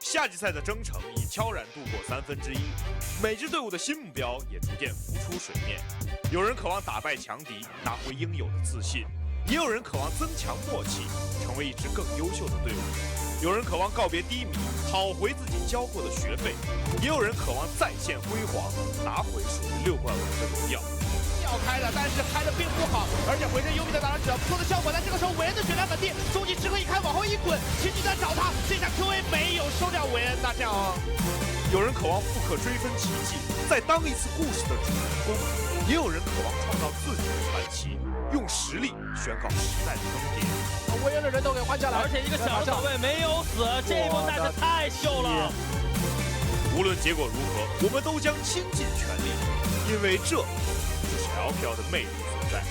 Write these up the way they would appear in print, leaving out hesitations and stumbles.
夏季赛的征程已悄然度过1/3，每支队伍的新目标也逐渐浮出水面。有人渴望打败强敌，拿回应有的自信；也有人渴望增强默契，成为一支更优秀的队伍；有人渴望告别低迷，讨回自己交过的学费；也有人渴望再现辉煌，拿回属于6冠王的荣耀。 要开的，但是开的并不好，而且回身Yuki的打上起了不错的效果。但这个时候韦恩的血量稳定，终极时刻一开，往后一滚，秦举在找他，这下 QA 没有收掉韦恩呐，这样有人渴望复刻追分奇迹，再当一次故事的主人公；也有人渴望创造自己的传奇，用实力宣告时代的更迭。韦恩的人都给换下来，而且一个小的走位没有死，这一波那是太秀了。无论结果如何，我们都将倾尽全力，因为这。 LPL 的魅力所在。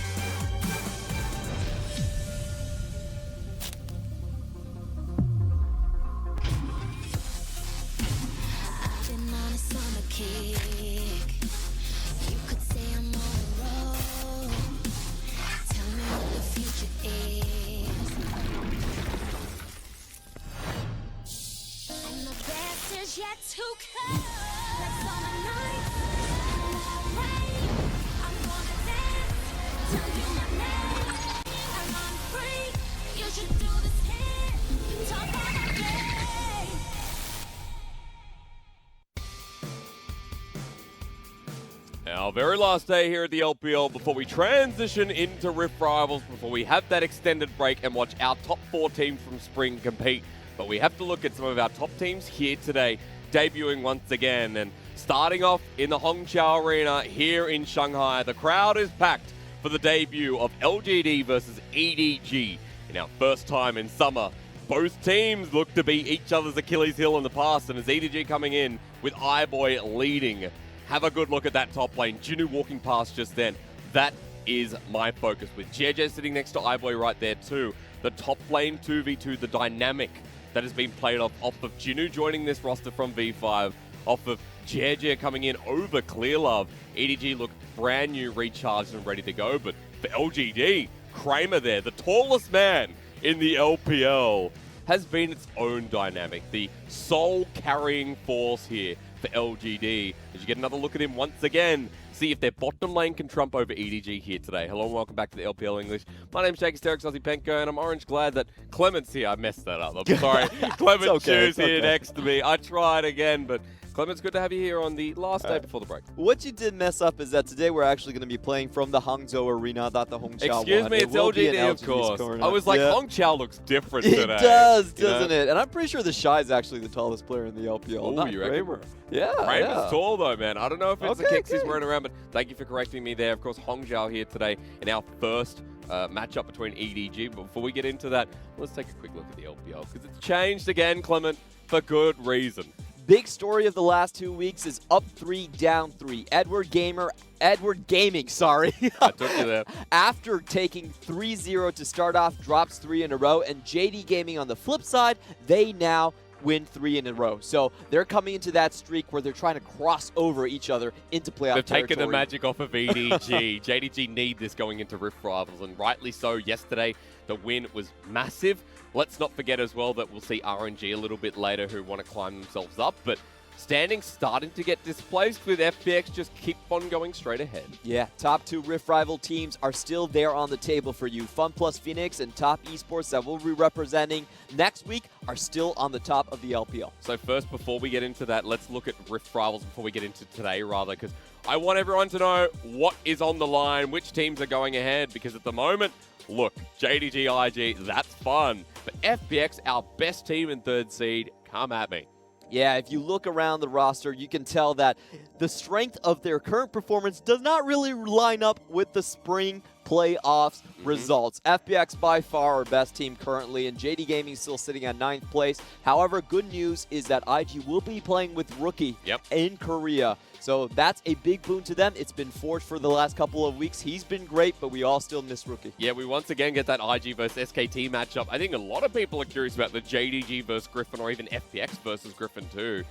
Our very last day here at the LPL before we transition into Rift Rivals, before we have that extended break and watch our top 4 teams from Spring compete. But we have to look at some of our top teams here today, debuting once again. And starting off in the Hongqiao Arena here in Shanghai, the crowd is packed for the debut of LGD versus EDG. In our first time in summer, both teams look to be each other's Achilles heel in the past, and as EDG coming in with iBoy leading. Have a good look at that top lane. Jinoo walking past just then. That is my focus, with Jiejie sitting next to iBoy right there too. The top lane 2v2, the dynamic that has been played off of Jinoo joining this roster from V5, off of Jiejie coming in over Clearlove. EDG look brand new, recharged and ready to go, but for LGD, Kramer there, the tallest man in the LPL, has been its own dynamic. The sole carrying force here for LGD. As you get another look at him once again, see if their bottom lane can trump over EDG here today. Hello and welcome back to the LPL English. My name's Jake Penko, and I'm orange glad that Clement's here. I messed that up. I'm sorry. Clement Chu's here next to me. I tried again, but Clement, it's good to have you here on the last day before the break. What you did mess up is that today we're actually going to be playing from the Hangzhou Arena, not the Hongqiao one. Excuse me, it's LGD, of course. I was like, Hongqiao looks different today. It does, doesn't it? And I'm pretty sure the Shy is actually the tallest player in the LPL. Oh, you reckon? Kramer. Yeah, Kramer's tall though, man. I don't know if it's the kicks he's wearing around, but thank you for correcting me there. Of course, Hongqiao here today in our first matchup between EDG. But before we get into that, let's take a quick look at the LPL, because it's changed again, Clement, for good reason. Big story of the last 2 weeks is up 3, down 3. Edward Gaming, sorry. I took you there. After taking 3-0 to start off, drops 3 in a row. And JD Gaming on the flip side, they now win 3 in a row. So they're coming into that streak where they're trying to cross over each other into playoff territory. They've taken the magic off of EDG. JDG need this going into Rift Rivals, and rightly so. Yesterday, the win was massive. Let's not forget as well that we'll see RNG a little bit later who want to climb themselves up, but Standing starting to get displaced with FPX just keep on going straight ahead. Yeah, top 2 Rift Rival teams are still there on the table for you. Fun Plus Phoenix and Top Esports that we'll be representing next week are still on the top of the LPL. So first, before we get into that, let's look at Rift Rivals before we get into today, rather, because I want everyone to know what is on the line, which teams are going ahead, because at the moment, look, JDG, IG, that's fun. But FPX, our best team in 3rd seed, come at me. Yeah, if you look around the roster, you can tell that the strength of their current performance does not really line up with the spring playoffs results. FPX by far our best team currently, and JD Gaming is still sitting at 9th place. However, good news is that IG will be playing with Rookie in Korea. So that's a big boon to them. It's been forged for the last couple of weeks. He's been great, but we all still miss Rookie. Yeah, we once again get that IG versus SKT matchup. I think a lot of people are curious about the JDG versus Griffin, or even FPX versus Griffin too.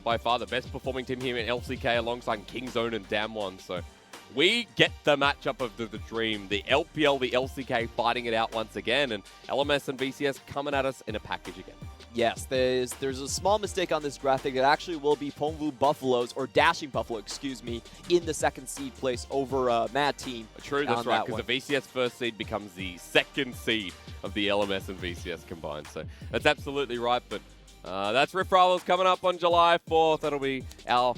By far the best performing team here in LCK alongside Kingzone and Damwon. So we get the matchup of the dream. The LPL, the LCK fighting it out once again, and LMS and VCS coming at us in a package again. Yes, there's a small mistake on this graphic. It actually will be Pongvu Buffaloes, or Dashing Buffalo, excuse me, in the 2nd seed place over Mad Team. True, that's right, because the VCS first seed becomes the 2nd seed of the LMS and VCS combined. So that's absolutely right, but that's Rift Rivals coming up on July 4th. That'll be our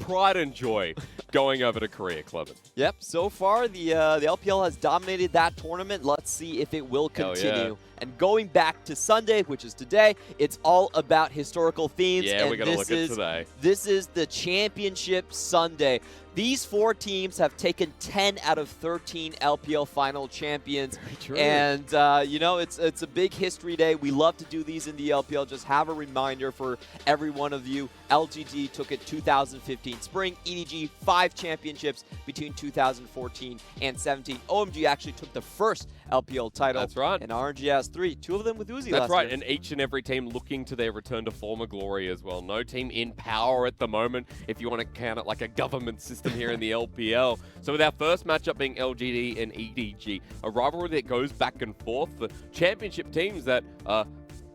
pride and joy going over to Korea, Clement. Yep, so far the LPL has dominated that tournament. Let's see if it will continue. Yeah. And going back to Sunday, which is today, it's all about historical themes. Yeah, and we're going to look at today. This is the Championship Sunday. These 4 teams have taken 10 out of 13 LPL final champions. Very true. And, you know, it's a big history day. We love to do these in the LPL. Just have a reminder for every one of you. LGD took it 2015 spring. EDG, 5 championships between 2014 and 17. OMG actually took the first LPL title. That's right. And RNG has 3, 2 of them with Uzi. That's right, year. and each and every team looking to their return to former glory as well. No team in power at the moment, if you want to count it like a government system here in the LPL. So with our first matchup being LGD and EDG, a rivalry that goes back and forth. The championship teams that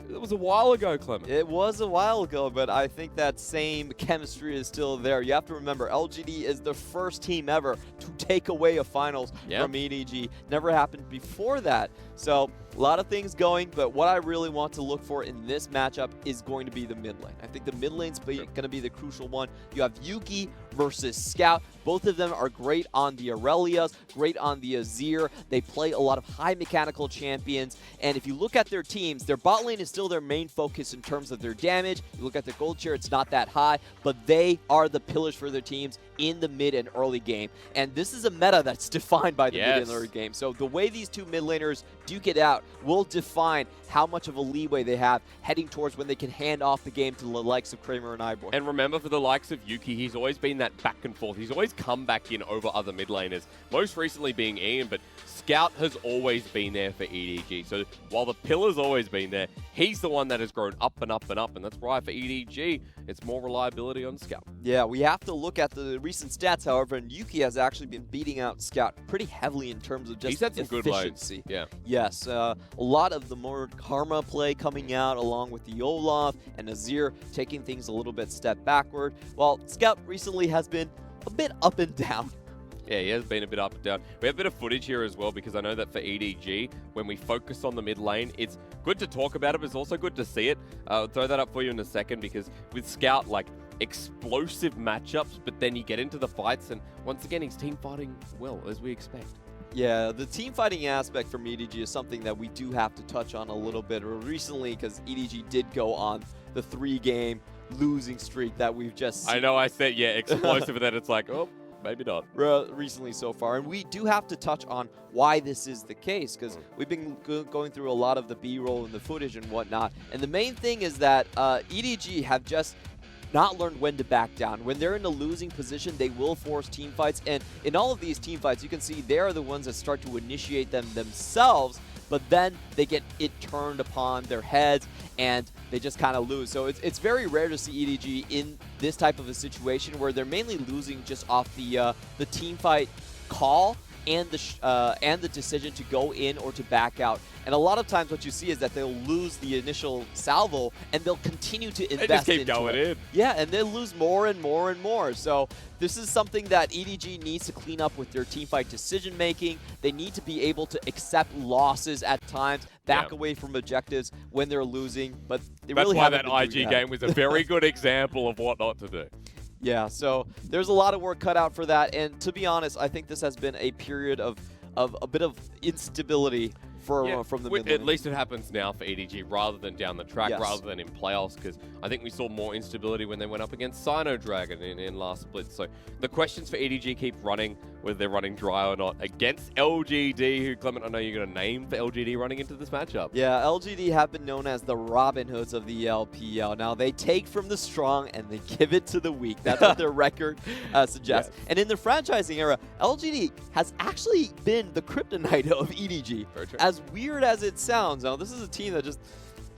it was a while ago, Clement. It was a while ago, but I think that same chemistry is still there. You have to remember, LGD is the first team ever to take away a finals from EDG. Never happened before that. So a lot of things going, but what I really want to look for in this matchup is going to be the mid lane. I think the mid lane's going to be the crucial one. You have Yuki versus Scout. Both of them are great on the Irelias, great on the Azir. They play a lot of high mechanical champions. And if you look at their teams, their bot lane is still their main focus in terms of their damage. You look at their gold share, it's not that high, but they are the pillars for their teams in the mid and early game. And this is a meta that's defined by the mid and early game. So the way these 2 mid laners duke it out will define how much of a leeway they have heading towards when they can hand off the game to the likes of Kramer and iBoy. And remember, for the likes of Yuki, he's always been that back and forth. He's always come back in over other mid laners, most recently being Ian, but Scout has always been there for EDG. So while the pillar's always been there, he's the one that has grown up and up and up, and that's right, for EDG, it's more reliability on Scout. Yeah, we have to look at the recent stats, however, and Yuki has actually been beating out Scout pretty heavily in terms of just he's had some efficiency. Good lanes. Yes, a lot of the more Karma play coming out along with the Olaf and Azir taking things a little bit step backward, while Scout recently has been a bit up and down. Yeah, he has been a bit up and down. We have a bit of footage here as well, because I know that for EDG, when we focus on the mid lane, it's good to talk about it, but it's also good to see it. I'll throw that up for you in a second, because with Scout, like, explosive matchups, but then you get into the fights, and once again, he's team fighting well, as we expect. Yeah, the team fighting aspect from EDG is something that we do have to touch on a little bit recently, because EDG did go on the 3-game losing streak that we've just seen. I know I said, yeah, explosive, and then it's like, oh, maybe not. Recently so far. And we do have to touch on why this is the case, because we've been going through a lot of the B-roll and the footage and whatnot. And the main thing is that EDG have just not learned when to back down. When they're in a losing position, they will force team fights. And in all of these team fights, you can see they're the ones that start to initiate them themselves, but then they get it turned upon their heads and they just kind of lose. So it's very rare to see EDG in this type of a situation where they're mainly losing just off the team fight call and the decision to go in or to back out. And a lot of times what you see is that they'll lose the initial salvo and they'll continue to invest they just keep into going it. in. Yeah, and they'll lose more and more and more. So this is something that EDG needs to clean up with their teamfight decision making. They need to be able to accept losses at times, back away from objectives when they're losing. But they That's really why haven't that been doing IG that. game was a very good example of what not to do. Yeah, so there's a lot of work cut out for that. And to be honest, I think this has been a period of a bit of instability from the mid lane. At least it happens now for EDG rather than down the track, Yes. rather than in playoffs, because I think we saw more instability when they went up against Sino Dragon in last split. So the questions for EDG keep running, whether they're running dry or not, against LGD, who, Clement, I know you're going to name for LGD running into this matchup. Yeah, LGD have been known as the Robin Hoods of the LPL. Now, they take from the strong and they give it to the weak. That's what their record suggests. Yes. And in the franchising era, LGD has actually been the kryptonite of EDG. Very true. As weird as it sounds, now this is a team that just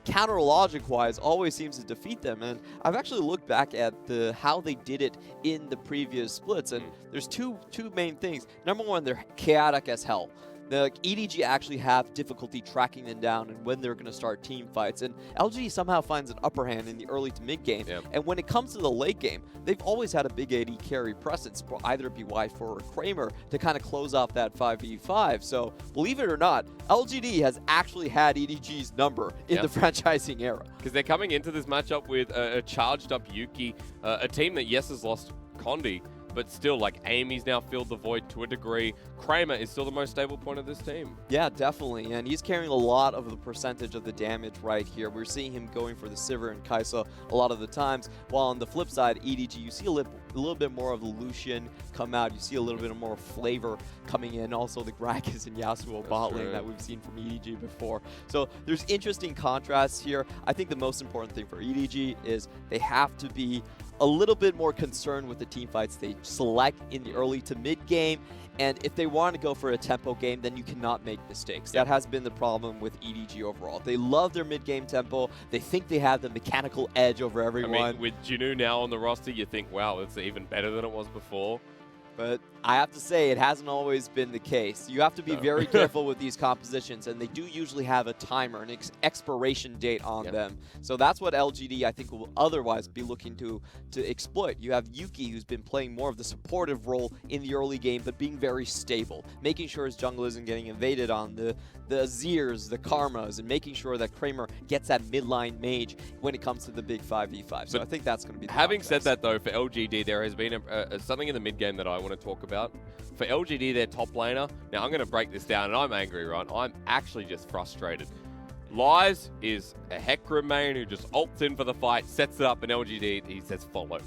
counter logic-wise always seems to defeat them. And I've actually looked back at how they did it in the previous splits, and there's two main things. Number one, they're chaotic as hell. The EDG actually have difficulty tracking them down and when they're going to start team fights. And LGD somehow finds an upper hand in the early to mid game. Yeah. And when it comes to the late game, they've always had a big AD carry presence, either it be Y4 or Kramer, to kind of close off that 5v5. So believe it or not, LGD has actually had EDG's number in the franchising era. Because they're coming into this matchup with a charged up Yuki, a team that, yes, has lost Condi, but still, like, Eimy's now filled the void to a degree. Kramer is still the most stable point of this team. Yeah, definitely, and he's carrying a lot of the percentage of the damage right here. We're seeing him going for the Sivir and Kaisa a lot of the times, while on the flip side, EDG, you see a little bit more of the Lucian come out. You see a little bit more flavor coming in. Also, the Gragas and Yasuo bot lane that we've seen from EDG before. So there's interesting contrasts here. I think the most important thing for EDG is they have to be a little bit more concerned with the team fights they select in the early to mid game. And if they want to go for a tempo game, then you cannot make mistakes. That has been the problem with EDG overall. They love their mid-game tempo. They think they have the mechanical edge over everyone. I mean, with Jinoo now on the roster, you think, wow, it's even better than it was before. But I have to say, it hasn't always been the case. You have to be very careful with these compositions, and they do usually have a timer, an expiration date on them. So that's what LGD, I think, will otherwise be looking to exploit. You have Yuki, who's been playing more of the supportive role in the early game, but being very stable, making sure his jungle isn't getting invaded on the Azirs, the Karmas, and making sure that Kramer gets that midline mage when it comes to the big 5v5. So I think that's going to be the Having said that, though, for LGD, there has been something in the mid game that I want to talk about. For LGD, their top laner, now I'm going to break this down, and I'm angry, right? I'm actually just frustrated. Lies is a Hecarim main who just ults in for the fight, sets it up, and LGD, he says follow.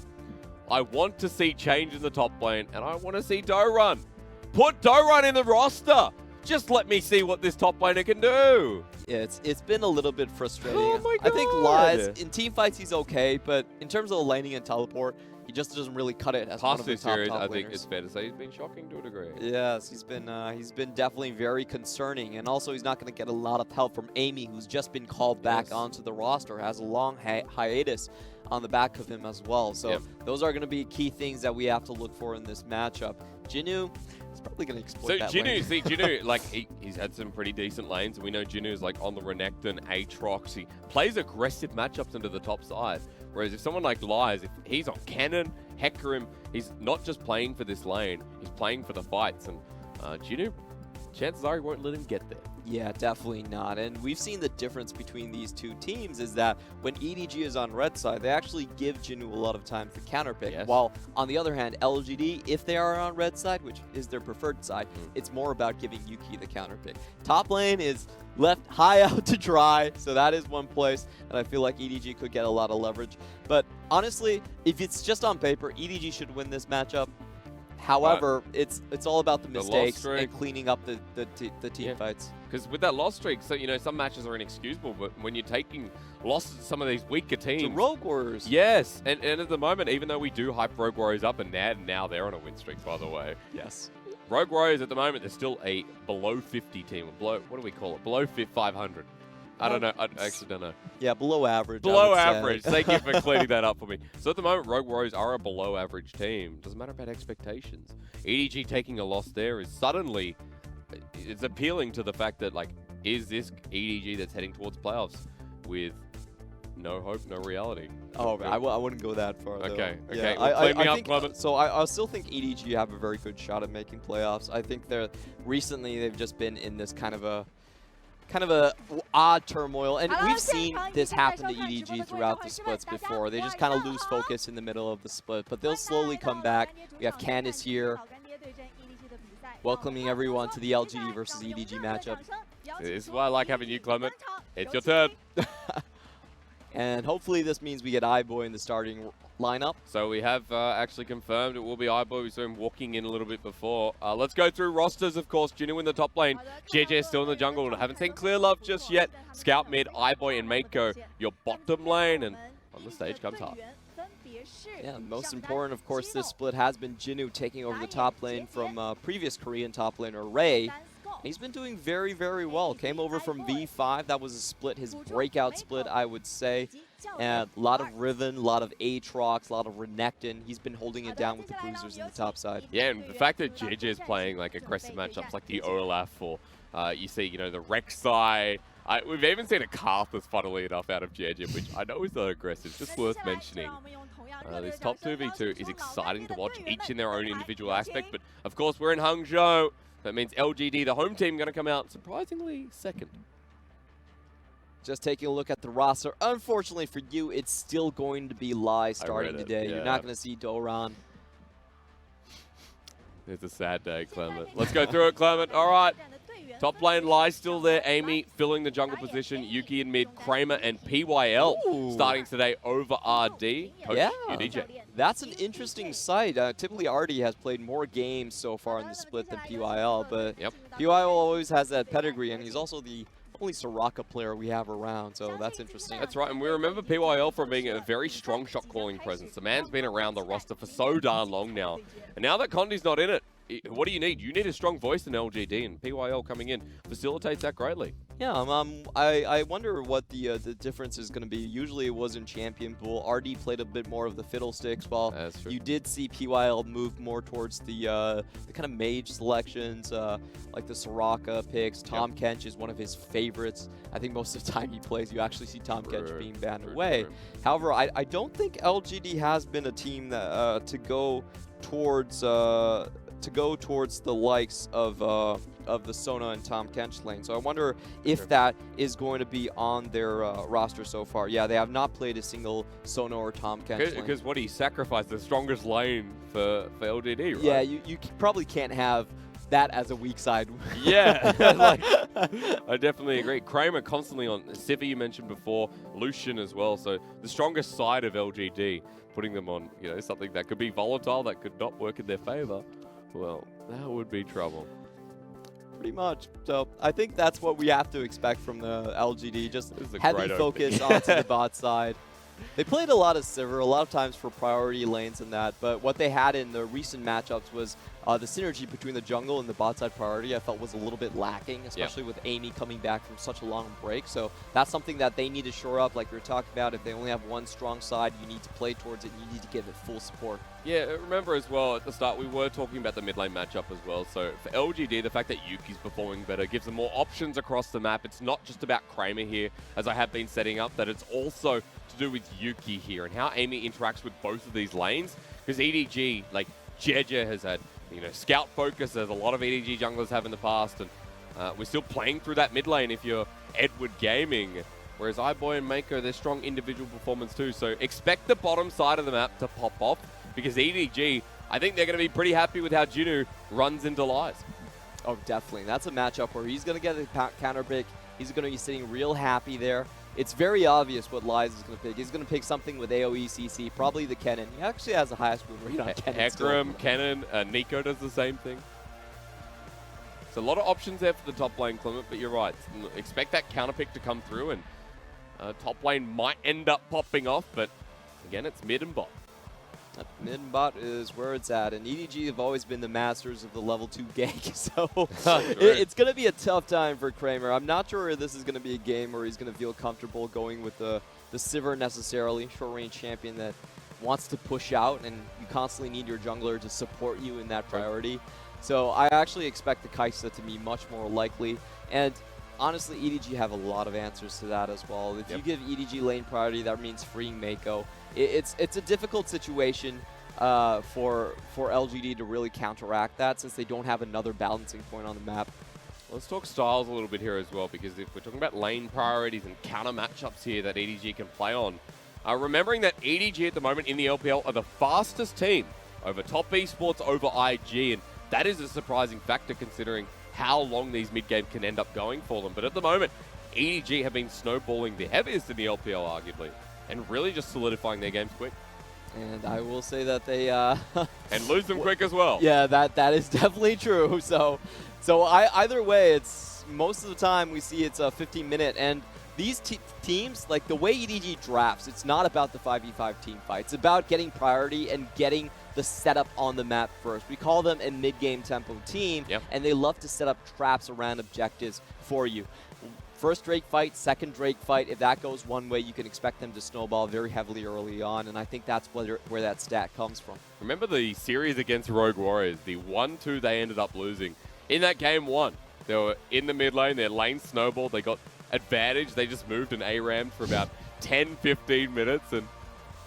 I want to see change in the top lane, and I want to see Dorun. Put Dorun in the roster! Just let me see what this top laner can do. Yeah, it's been a little bit frustrating. Oh my I think God. Lies, in team fights, he's okay, but in terms of the laning and teleport, he just doesn't really cut it as one Past of the this top series, I laners. think it's fair to say he's been shocking to a degree. Yes, he's been definitely very concerning, and also he's not going to get a lot of help from Eimy, who's just been called back onto the roster, has a long hiatus on the back of him as well. So those are going to be key things that we have to look for in this matchup. Jinoo is probably going to exploit that lane. See, Jinoo, like, he's had some pretty decent lanes. We know Jinoo's like on the Renekton, Aatrox. He plays aggressive matchups into the top side. Whereas if someone like Lies, if he's on Kennen, Hecarim, he's not just playing for this lane, he's playing for the fights. And Jinoo, chances are he won't let him get there. Yeah, definitely not. And we've seen the difference between these two teams is that when EDG is on red side, they actually give Jinoo a lot of time to counterpick. While on the other hand, LGD, if they are on red side, which is their preferred side, it's more about giving Yuki the counterpick. Top lane is left high out to dry, so that is one place that I feel like EDG could get a lot of leverage. But honestly, if it's just on paper, EDG should win this matchup. However, it's all about the mistakes and cleaning up the team fights. Because with that loss streak, so, you know, some matches are inexcusable, but when you're taking losses to some of these weaker teams. The Rogue Warriors. Yes, and at the moment, even though we do hype Rogue Warriors up, and now they're on a win streak, by the way. Yes. Rogue Warriors at the moment, they're still a below 50 team. Below, what do we call it? Below 500. I don't know. I actually don't know. Yeah, below average. Below average. Thank you for clearing that up for me. So at the moment, Rogue Warriors are a below average team. Doesn't matter about expectations. EDG taking a loss there is suddenly, it's appealing to the fact that, like, is this EDG that's heading towards playoffs with no hope, no reality? Oh, I wouldn't go that far, though. Okay. Yeah, Well, play me up, think, Clement. so I still think EDG have a very good shot at making playoffs. I think recently they've just been in this kind of a odd turmoil, and we've seen this happen to EDG throughout the splits before. They just kind of lose focus in the middle of the split, but they'll slowly come back. We have Candice here, welcoming everyone to the LGD versus EDG matchup. This is why I like having you, Clement. It's your turn. And hopefully this means we get iBoy in the starting lineup. So we have actually confirmed it will be iBoy. We saw him walking in a little bit before. Let's go through rosters, of course. Jinoo in the top lane. Jiejie still in the jungle. Haven't seen Clear Love just yet. Scout mid, iBoy and Meiko, your bottom lane. And on the stage comes Tahm. Yeah, most important, of course, this split has been Jinoo taking over the top lane from previous Korean top laner Ray. He's been doing very, very well. Came over from V5. That was a split, his breakout split, I would say. And a lot of Riven, a lot of Aatrox, a lot of Renekton. He's been holding it down with the bruisers in the top side. Yeah, and the fact that Jiejie is playing like aggressive matchups like the Olaf or you see, you know, the Rek'Sai. We've even seen a Karthus, funnily enough, out of Jiejie, which I know is not aggressive. Just worth mentioning. This top 2v2 is exciting to watch, each in their own individual aspect. But of course, we're in Hangzhou. That means LGD, the home team, going to come out surprisingly second. Just taking a look at the roster. Unfortunately for you, it's still going to be Lai starting today. Yeah. You're not going to see Doran. It's a sad day, Clement. Let's go through it, Clement. All right. Top lane, Lai still there. Amy filling the jungle position. Yuki in mid. Kramer and PYL starting today over RD. Coach, yeah. EDG. That's an interesting sight. Typically, RD has played more games so far in the split than PYL, but PYL always has that pedigree, and he's also the only Soraka player we have around, so that's interesting. That's right, and we remember PYL from being a very strong shot calling presence. The man's been around the roster for so darn long now, and now that Condi's not in it, what do you need? You need a strong voice in LGD, and PYL coming in facilitates that greatly. Yeah, I wonder what the difference is going to be. Usually it was in Champion Pool. RD played a bit more of the fiddlesticks, while you did see PYL move more towards the kind of mage selections, like the Soraka picks. Tahm Kench is one of his favorites. I think most of the time he plays, you actually see Tahm Kench being banned away. However, I don't think LGD has been a team that to go towards the likes of the Sona and Tahm Kench lane. So I wonder if that is going to be on their roster so far. Yeah, they have not played a single Sona or Tahm Kench lane. Because what he sacrificed the strongest lane for LGD, right? Yeah, you probably can't have that as a weak side. Yeah, I definitely agree. Kramer constantly on Sivir, you mentioned before, Lucian as well. So the strongest side of LGD, putting them on, you know, something that could be volatile, that could not work in their favor. Well, that would be trouble. Pretty much. So I think that's what we have to expect from the LGD. Just heavy focus onto the bot side. They played a lot of Sivir, a lot of times for priority lanes and that, but what they had in the recent matchups was the synergy between the jungle and the bot side priority I felt was a little bit lacking, especially with Amy coming back from such a long break. So that's something that they need to shore up, like we were talking about. If they only have one strong side, you need to play towards it, and you need to give it full support. Yeah, remember as well, at the start, we were talking about the mid lane matchup as well. So for LGD, the fact that Yuki's performing better gives them more options across the map. It's not just about Kramer here, as I have been setting up, that it's also to do with Yuki here and how Amy interacts with both of these lanes. Because EDG, like Jiejie has had, you know, scout focus, as a lot of EDG junglers have in the past, and we're still playing through that mid lane if you're Edward Gaming. Whereas iBoy and Meiko, they're strong individual performance too. So expect the bottom side of the map to pop off, because EDG, I think they're going to be pretty happy with how Jinoo runs into Lies. Oh, definitely. That's a matchup where he's going to get a counter pick. He's going to be sitting real happy there. It's very obvious what Lies is going to pick. He's going to pick something with AoE CC, probably the Kennen. He actually has the highest win rate on Kennen. Ekram, Kennen, Nico does the same thing. So a lot of options there for the top lane, Clement, but you're right. Expect that counter pick to come through, and top lane might end up popping off, but again, it's mid and bot. Mid and bot is where it's at, and EDG have always been the masters of the level 2 gank, so it's going to be a tough time for Kramer. I'm not sure this is going to be a game where he's going to feel comfortable going with the Sivir necessarily, short-range champion that wants to push out, and you constantly need your jungler to support you in that priority. So I actually expect the Kaisa to be much more likely, and honestly, EDG have a lot of answers to that as well. If you give EDG lane priority, that means freeing Meiko. It's a difficult situation for LGD to really counteract that, since they don't have another balancing point on the map. Let's talk styles a little bit here as well, because if we're talking about lane priorities and counter matchups here that EDG can play on, remembering that EDG at the moment in the LPL are the fastest team over top esports, over IG, and that is a surprising factor considering how long these mid-game can end up going for them. But at the moment, EDG have been snowballing the heaviest in the LPL, arguably, and really just solidifying their games quick. And I will say that they... and lose them quick as well. Yeah, that is definitely true. So either way, it's most of the time we see it's a 15-minute, and these teams, like the way EDG drafts, it's not about the 5v5 team fight. It's about getting priority and getting the setup on the map first. We call them a mid-game tempo team, and they love to set up traps around objectives for you. First Drake fight, second Drake fight, if that goes one way, you can expect them to snowball very heavily early on, and I think that's where that stat comes from. Remember the series against Rogue Warriors, the 1-2 they ended up losing. In that game 1, they were in the mid lane, their lane snowballed, they got advantage, they just moved and A-rammed for about 10-15 minutes, and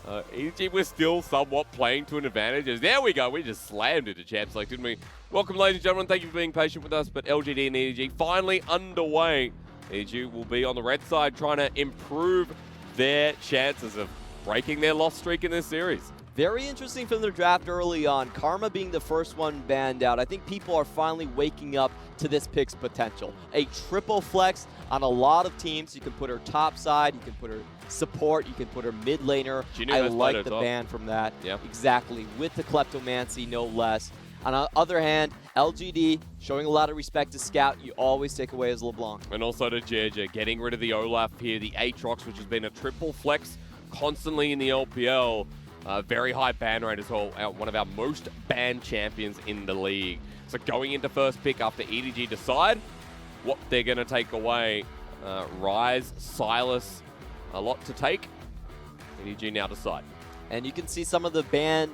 EDG was still somewhat playing to an advantage. As there we go, we just slammed into Champs League, didn't we? Welcome, ladies and gentlemen, thank you for being patient with us, but LGD and EDG finally underway. EDG will be on the red side trying to improve their chances of breaking their loss streak in this series. Very interesting from their draft early on. Karma being the first one banned out. I think people are finally waking up to this pick's potential. A triple flex on a lot of teams. You can put her top side, you can put her support, you can put her mid laner. I like the ban from that. Yeah. Exactly. With the Kleptomancy, no less. On the other hand, LGD showing a lot of respect to Scout. You always take away his LeBlanc. And also to Jiejie, getting rid of the Olaf here, the Aatrox, which has been a triple flex constantly in the LPL. Very high ban rate as well, one of our most banned champions in the league. So going into first pick after EDG decide what they're going to take away. Ryze, Silas, a lot to take. EDG now decide. And you can see some of the ban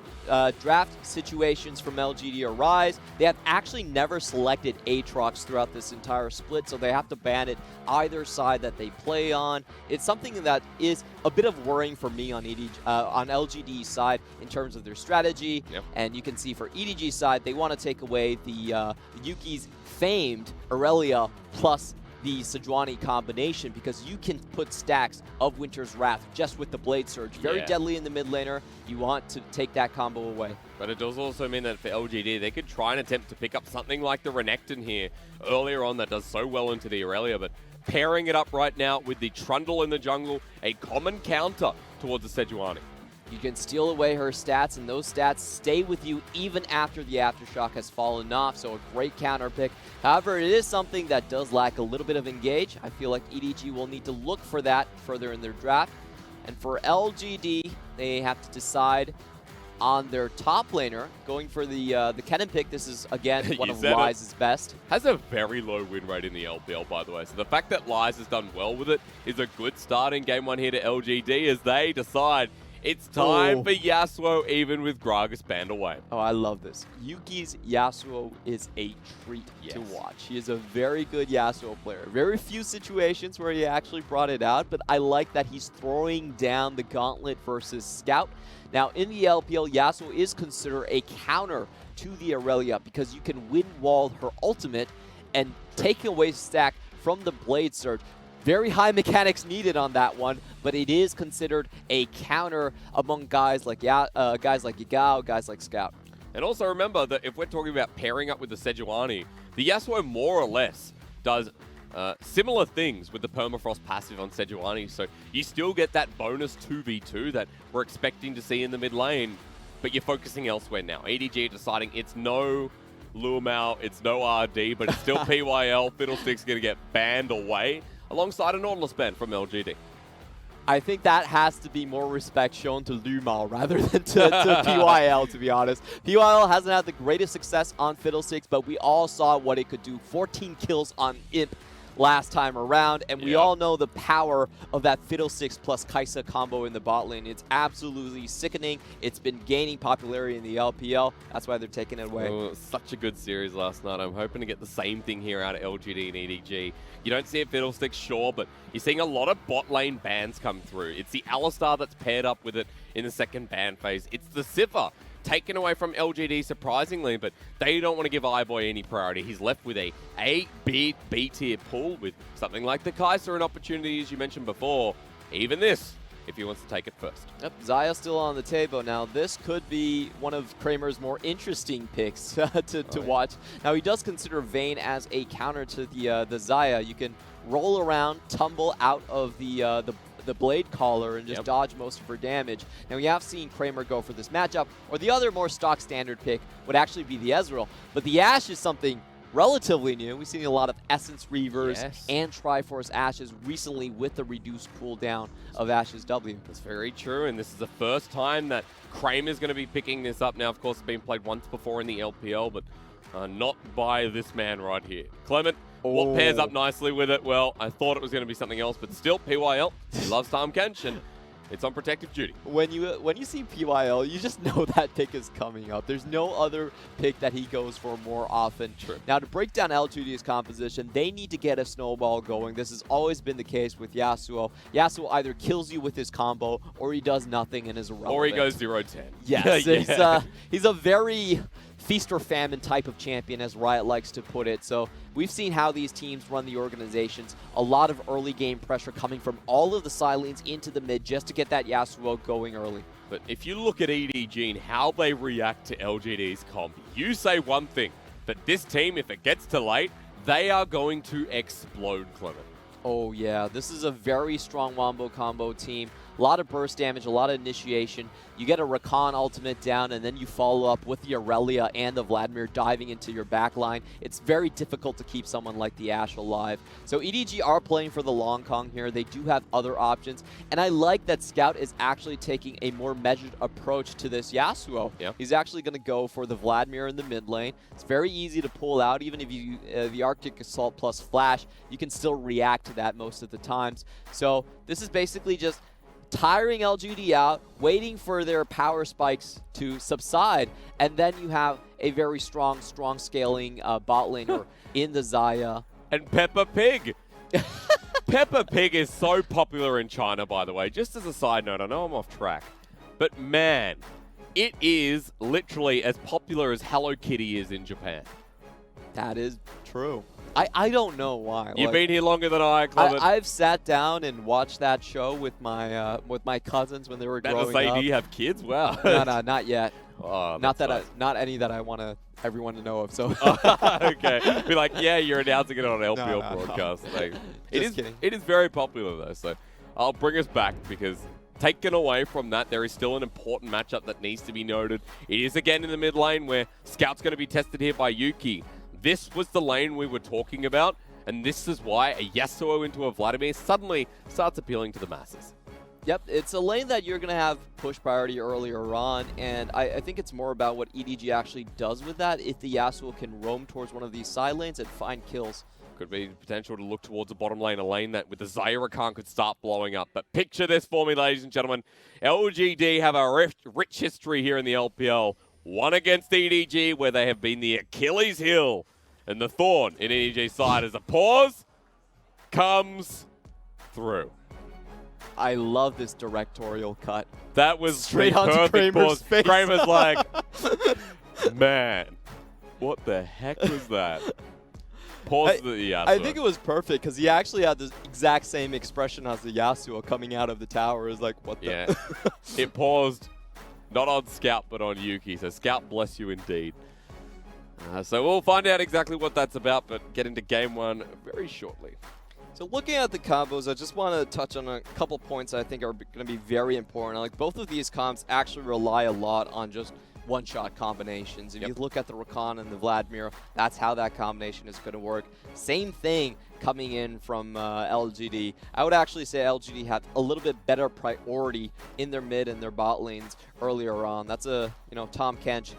draft situations from LGD or Ryze. They have actually never selected Aatrox throughout this entire split, so they have to ban it either side that they play on. It's something that is a bit of worrying for me on LGD's side in terms of their strategy. And you can see for EDG's side, they want to take away the Yuki's famed Irelia plus the Sejuani combination, because you can put stacks of Winter's Wrath just with the Blade Surge. Very deadly in the mid laner. You want to take that combo away. But it does also mean that for LGD, they could try and attempt to pick up something like the Renekton here earlier on that does so well into the Irelia, but pairing it up right now with the Trundle in the jungle, a common counter towards the Sejuani. You can steal away her stats, and those stats stay with you even after the Aftershock has fallen off, so a great counter pick. However, it is something that does lack a little bit of engage. I feel like EDG will need to look for that further in their draft. And for LGD, they have to decide on their top laner, going for the Kennen pick. This is, again, one of Lize's best. Has a very low win rate in the LPL, by the way. So the fact that Lize has done well with it is a good start in game 1 here to LGD as they decide it's time for Yasuo, even with Gragas banned away. Oh, I love this. Yuki's Yasuo is a treat to watch. He is a very good Yasuo player. Very few situations where he actually brought it out, but I like that he's throwing down the gauntlet versus Scout. Now, in the LPL, Yasuo is considered a counter to the Irelia because you can win wall her ultimate and take away stack from the Blade Surge. Very high mechanics needed on that one, but it is considered a counter among guys like Yagao, guys like Scout. And also remember that if we're talking about pairing up with the Sejuani, the Yasuo more or less does similar things with the Permafrost passive on Sejuani, so you still get that bonus 2v2 that we're expecting to see in the mid lane, but you're focusing elsewhere now. EDG deciding it's no Luomao, it's no RD, but it's still PYL. Fiddlestick's going to get banned away, alongside a Nautilus ban from LGD. I think that has to be more respect shown to Luomao rather than to PYL, to be honest. PYL hasn't had the greatest success on Fiddlesticks, but we all saw what it could do. 14 kills on Imp last time around, and we all know the power of that Fiddlesticks plus Kai'Sa combo in the bot lane. It's absolutely sickening. It's been gaining popularity in the LPL. That's why they're taking it away. Oh, such a good series last night. I'm hoping to get the same thing here out of LGD and EDG. You don't see a Fiddlesticks, sure, but you're seeing a lot of bot lane bans come through. It's the Alistar that's paired up with it in the second ban phase. It's the Siffer taken away from LGD, surprisingly, but they don't want to give iBoy any priority. He's left with a B-tier pool with something like the Kai'Sa, an opportunity, as you mentioned before. Even this, if he wants to take it first. Yep, Xayah still on the table. Now, this could be one of Kramer's more interesting picks to watch. Now, he does consider Vayne as a counter to the Xayah. You can roll around, tumble out of the Blade Caller and just dodge most of her damage. Now, we have seen Kramer go for this matchup, or the other more stock standard pick would actually be the Ezreal. But the Ashe is something relatively new. We've seen a lot of Essence Reavers Yes. and Triforce Ashes recently with the reduced cooldown of Ashe's W. That's very true, and this is the first time that Kramer is going to be picking this up. Now, of course, it's been played once before in the LPL, but not by this man right here. Clement, what pairs up nicely with it? Well, I thought it was going to be something else, but still, PYL, he loves Tahm Kench, and it's on protective duty. When you see PYL, you just know that pick is coming up. There's no other pick that he goes for more often. True. Now, to break down LGD's composition, they need to get a snowball going. This has always been the case with Yasuo. Yasuo either kills you with his combo, or he does nothing and is irrelevant. Or he goes 0-10. Yes, Yeah. he's a very feast or famine type of champion, as Riot likes to put it. So we've seen how these teams run the organizations. A lot of early game pressure coming from all of the side lanes into the mid just to get that Yasuo going early. But if you look at EDG and how they react to LGD's comp, you say one thing, but this team, if it gets to late, they are going to explode, Clement. Oh yeah, this is a very strong wombo combo team. A lot of burst damage, a lot of initiation. You get a Rakan ultimate down, and then you follow up with the Irelia and the Vladimir diving into your backline. It's very difficult to keep someone like the Ashe alive. So EDG are playing for the long Kong here. They do have other options, and I like that Scout is actually taking a more measured approach to this Yasuo. Yep. He's actually going to go for the Vladimir in the mid lane. It's very easy to pull out, even if you the Arctic Assault plus Flash, you can still react to that most of the times. So this is basically just tiring LGD out, waiting for their power spikes to subside, and then you have a very strong scaling bot laner in the Xayah. And Peppa Pig. Peppa Pig is so popular in China, by the way. Just as a side note, I know I'm off track, but man, it is literally as popular as Hello Kitty is in Japan. That is true. I don't know why. You've been here longer than I, Clement. I've sat down and watched that show with my cousins when they were growing up. Do you have kids? Wow. No, not yet. Oh, Not any that I want everyone to know of. So okay, be like, yeah, you're announcing it on an LPL broadcast. Like, kidding. It is very popular though. So I'll bring us back because taken away from that, there is still an important matchup that needs to be noted. It is again in the mid lane where Scout's going to be tested here by Yuki. This was the lane we were talking about, and this is why a Yasuo into a Vladimir suddenly starts appealing to the masses. Yep, it's a lane that you're going to have push priority earlier on, and I think it's more about what EDG actually does with that. If the Yasuo can roam towards one of these side lanes and find kills. Could be potential to look towards a bottom lane, a lane that with the Xayah Rakan could start blowing up. But picture this for me, ladies and gentlemen. LGD have a rich history here in the LPL. One against EDG, where they have been the Achilles heel. And the thorn in EDG's side as a pause comes through. I love this directorial cut. That was straight the onto perfect Kramer's pause. face. Kramer's like, man, what the heck was that? Pause the Yasuo. I think it was perfect because he actually had the exact same expression as the Yasuo coming out of the tower. Is like, what the? Yeah. It paused not on Scout, but on Yuki. So Scout, bless you indeed. So we'll find out exactly what that's about, but get into game one very shortly. So looking at the combos, I just want to touch on a couple points I think are going to be very important. Like both of these comps actually rely a lot on just one-shot combinations. If you look at the Rakan and the Vladimir, that's how that combination is going to work. Same thing coming in from LGD. I would actually say LGD had a little bit better priority in their mid and their bot lanes earlier on. That's Tahm Kench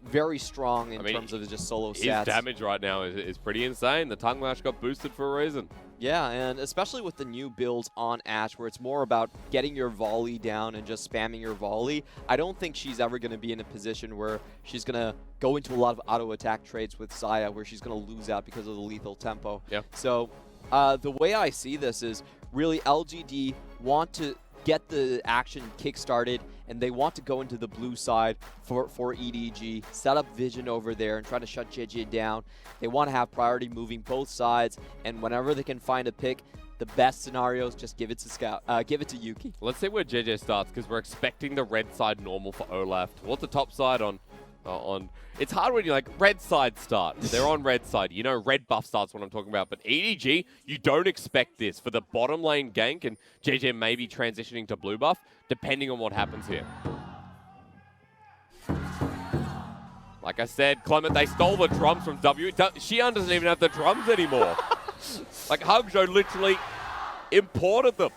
very strong in terms of his just solo stats. His damage right now is pretty insane. The tongue lash got boosted for a reason. Yeah, and especially with the new builds on Ashe, where it's more about getting your volley down and just spamming your volley, I don't think she's ever going to be in a position where she's going to go into a lot of auto-attack trades with Xayah, where she's going to lose out because of the lethal tempo. Yeah. So the way I see this is really LGD want to get the action kick-started, and they want to go into the blue side for EDG, set up vision over there and try to shut Jiejie down. They want to have priority moving both sides, and whenever they can find a pick, the best scenario is just give it to give it to Yuki. Let's see where Jiejie starts, because we're expecting the red side normal for Olaf. Towards the top side on it's hard when you're like, red side start. They're on red side. You know, red buff starts what I'm talking about. But EDG, you don't expect this for the bottom lane gank, and Jiejie may be transitioning to blue buff, depending on what happens here. Like I said, Clement, they stole the drums from W. Xi'an doesn't even have the drums anymore. Like, Hangzhou literally imported them.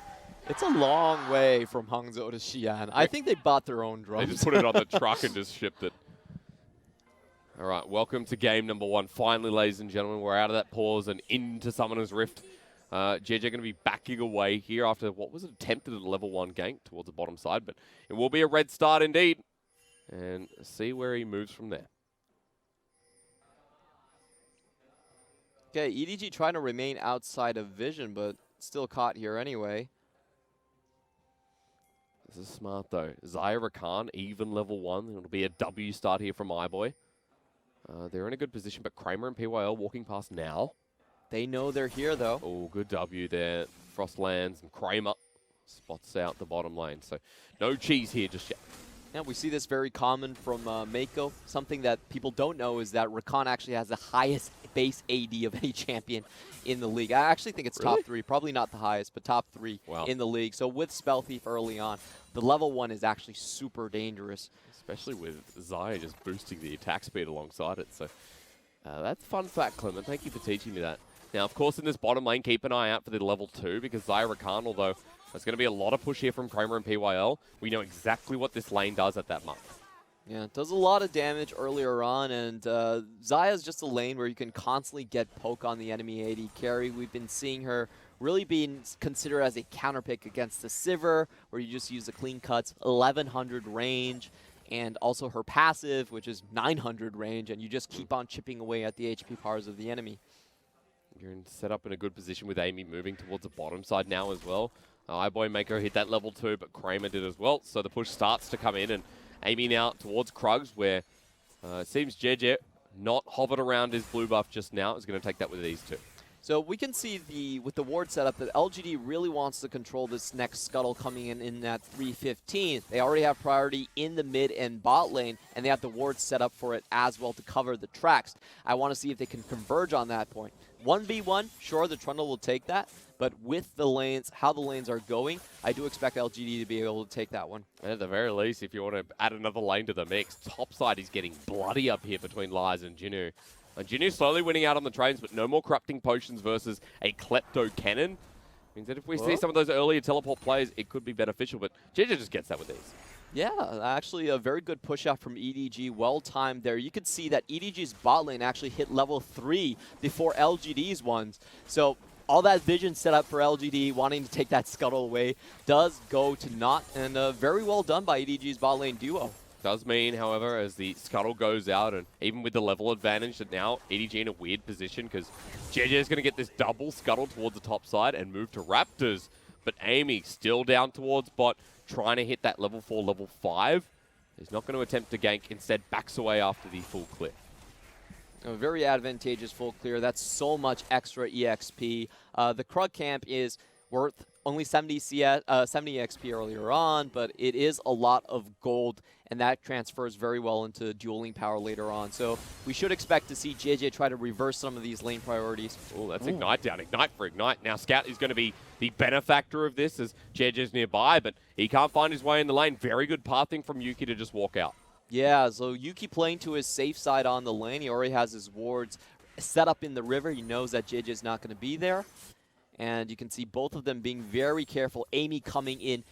It's a long way from Hangzhou to Xi'an. I think they bought their own drums. They just put it on the truck and just shipped it. All right, welcome to game number 1. Finally, ladies and gentlemen, we're out of that pause and into Summoner's Rift. Jiejie going to be backing away here after what was attempted at a level 1 gank towards the bottom side, but it will be a red start indeed. And see where he moves from there. Okay, EDG trying to remain outside of vision, but still caught here anyway. This is smart though. Xayah, Rakan, even level 1. It'll be a W start here from iBoy. They're in a good position, but Kramer and PYL walking past now. They know they're here though. Oh, good W there. Frost lands and Kramer spots out the bottom lane. So no cheese here just yet. Yeah, we see this very common from Meiko. Something that people don't know is that Rakan actually has the highest base AD of any champion in the league. I actually think it's top 3. Probably not the highest, but top 3 in the league. So with Spell Thief early on, the level 1 is actually super dangerous. Especially with Xayah just boosting the attack speed alongside it. So that's a fun fact, Clement. Thank you for teaching me that. Now, of course, in this bottom lane, keep an eye out for the level 2 because Xayah, Rakan, although there's going to be a lot of push here from Kramer and PYL, we know exactly what this lane does at that month. Yeah, it does a lot of damage earlier on, and Xayah is just a lane where you can constantly get poke on the enemy AD carry. We've been seeing her really being considered as a counterpick against the Sivir, where you just use the clean cuts, 1100 range, and also her passive, which is 900 range, and you just keep on chipping away at the HP powers of the enemy. You're set up in a good position with Eimy moving towards the bottom side now as well. iBoy Meiko hit that level 2, but Kramer did as well, so the push starts to come in, and Eimy now towards Krugs, where it seems Jiejie not hovered around his blue buff just now. Is going to take that with these 2. So we can see with the ward setup that LGD really wants to control this next scuttle coming in at 315. They already have priority in the mid and bot lane, and they have the ward set up for it as well to cover the tracks. I want to see if they can converge on that point. 1v1, sure, the Trundle will take that, but with the lanes, how the lanes are going, I do expect LGD to be able to take that one. And at the very least, if you want to add another lane to the mix, Topside is getting bloody up here between Lies and Jinoo. Jinoo slowly winning out on the trains, but no more corrupting potions versus a Klepto Kennen. Means that if we see some of those earlier teleport plays, it could be beneficial, but Jiejie just gets that with these. Yeah, actually a very good push out from EDG, well timed there. You could see that EDG's bot lane actually hit level 3 before LGD's ones. So all that vision set up for LGD wanting to take that scuttle away does go to naught, and very well done by EDG's bot lane duo. Does mean, however, as the scuttle goes out, and even with the level advantage, that now EDG in a weird position because Jiejie is going to get this double scuttle towards the top side and move to Raptors. But Eimy still down towards bot, trying to hit that level 4, level 5. He's not going to attempt to gank, instead backs away after the full clear. A very advantageous full clear. That's so much extra EXP. The Krug camp is worth only 70 XP earlier on, but it is a lot of gold, and that transfers very well into dueling power later on. So we should expect to see Jiejie try to reverse some of these lane priorities. Oh, that's Ignite down. Ignite for Ignite. Now Scout is going to be the benefactor of this as Jiejie's nearby, but he can't find his way in the lane. Very good pathing from Yuki to just walk out. Yeah, so Yuki playing to his safe side on the lane. He already has his wards set up in the river. He knows that Jiejie is not going to be there. And you can see both of them being very careful. Eimy coming in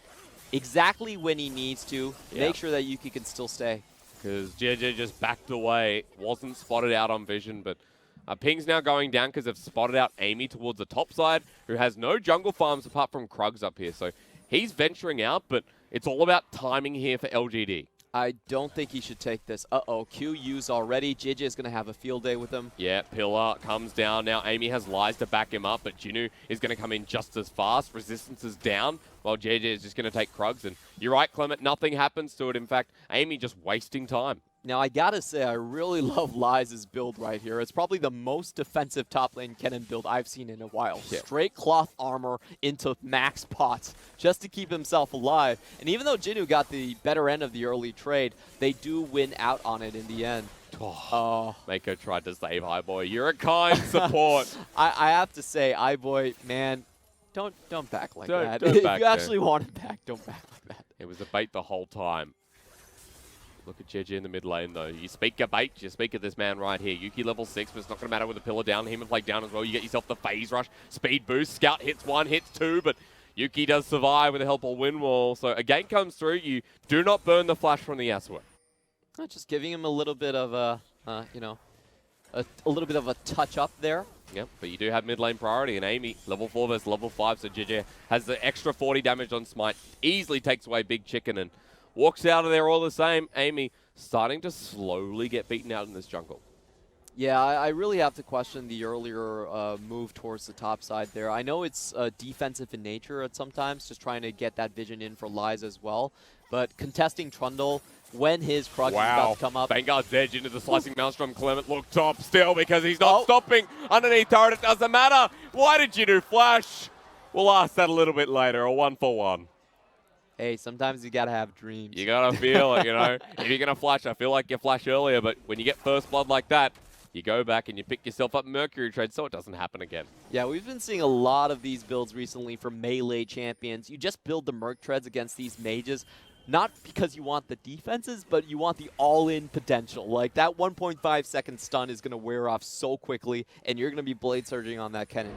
exactly when he needs to. Make sure that Yuki can still stay. Because Jiejie just backed away. Wasn't spotted out on vision, but ping's now going down because they've spotted out Eimy towards the top side, who has no jungle farms apart from Krugs up here. So he's venturing out, but it's all about timing here for LGD. I don't think he should take this. Q used already. Jiejie is going to have a field day with him. Yeah, Pillar comes down. Now Eimy has Lies to back him up, but Jinoo is going to come in just as fast. Resistance is down, while Jiejie is just going to take Krugs. And you're right, Clement, nothing happens to it. In fact, Eimy just wasting time. Now, I gotta say, I really love Lies' build right here. It's probably the most defensive top lane Kennen build I've seen in a while. Yeah. Straight cloth armor into max pots just to keep himself alive. And even though Jinoo got the better end of the early trade, they do win out on it in the end. Meiko tried to save iBoy. You're a kind support. I have to say, iBoy, man, don't back like that. Don't If back you actually want to back, don't back like that. It was a bait the whole time. Look at Jiejie in the mid lane, though. You speak your bait, you speak of this man right here. Yuki level 6, but it's not going to matter with the pillar down. Him and Flake down as well. You get yourself the phase rush, speed boost. Scout hits 1, hits 2, but Yuki does survive with the help of wind wall. So a gank comes through. You do not burn the flash from the Yasuo. Just giving him a little bit of a, a little bit of a touch up there. Yep, but you do have mid lane priority, and Eimy, level 4 versus level 5, so Jiejie has the extra 40 damage on Smite. Easily takes away Big Chicken and walks out of there all the same. Eimy starting to slowly get beaten out in this jungle. Yeah, I really have to question the earlier move towards the top side there. I know it's defensive in nature at sometimes, just trying to get that vision in for Lies as well. But contesting Trundle when his Krug is about to come up. Vanguard's edge into the slicing Maelstrom. Clement look top still because he's not stopping. Underneath turret, it doesn't matter. Why did Jinoo flash? We'll ask that a little bit later. A 1-for-1. Hey, sometimes you gotta have dreams. You gotta feel it, you know. If you're gonna flash, I feel like you flash earlier, but when you get first blood like that, you go back and you pick yourself up Mercury trade so it doesn't happen again. Yeah, we've been seeing a lot of these builds recently from melee champions. You just build the Merc treads against these mages, not because you want the defenses, but you want the all-in potential. Like, that 1.5 second stun is gonna wear off so quickly, and you're gonna be blade surging on that Kennen.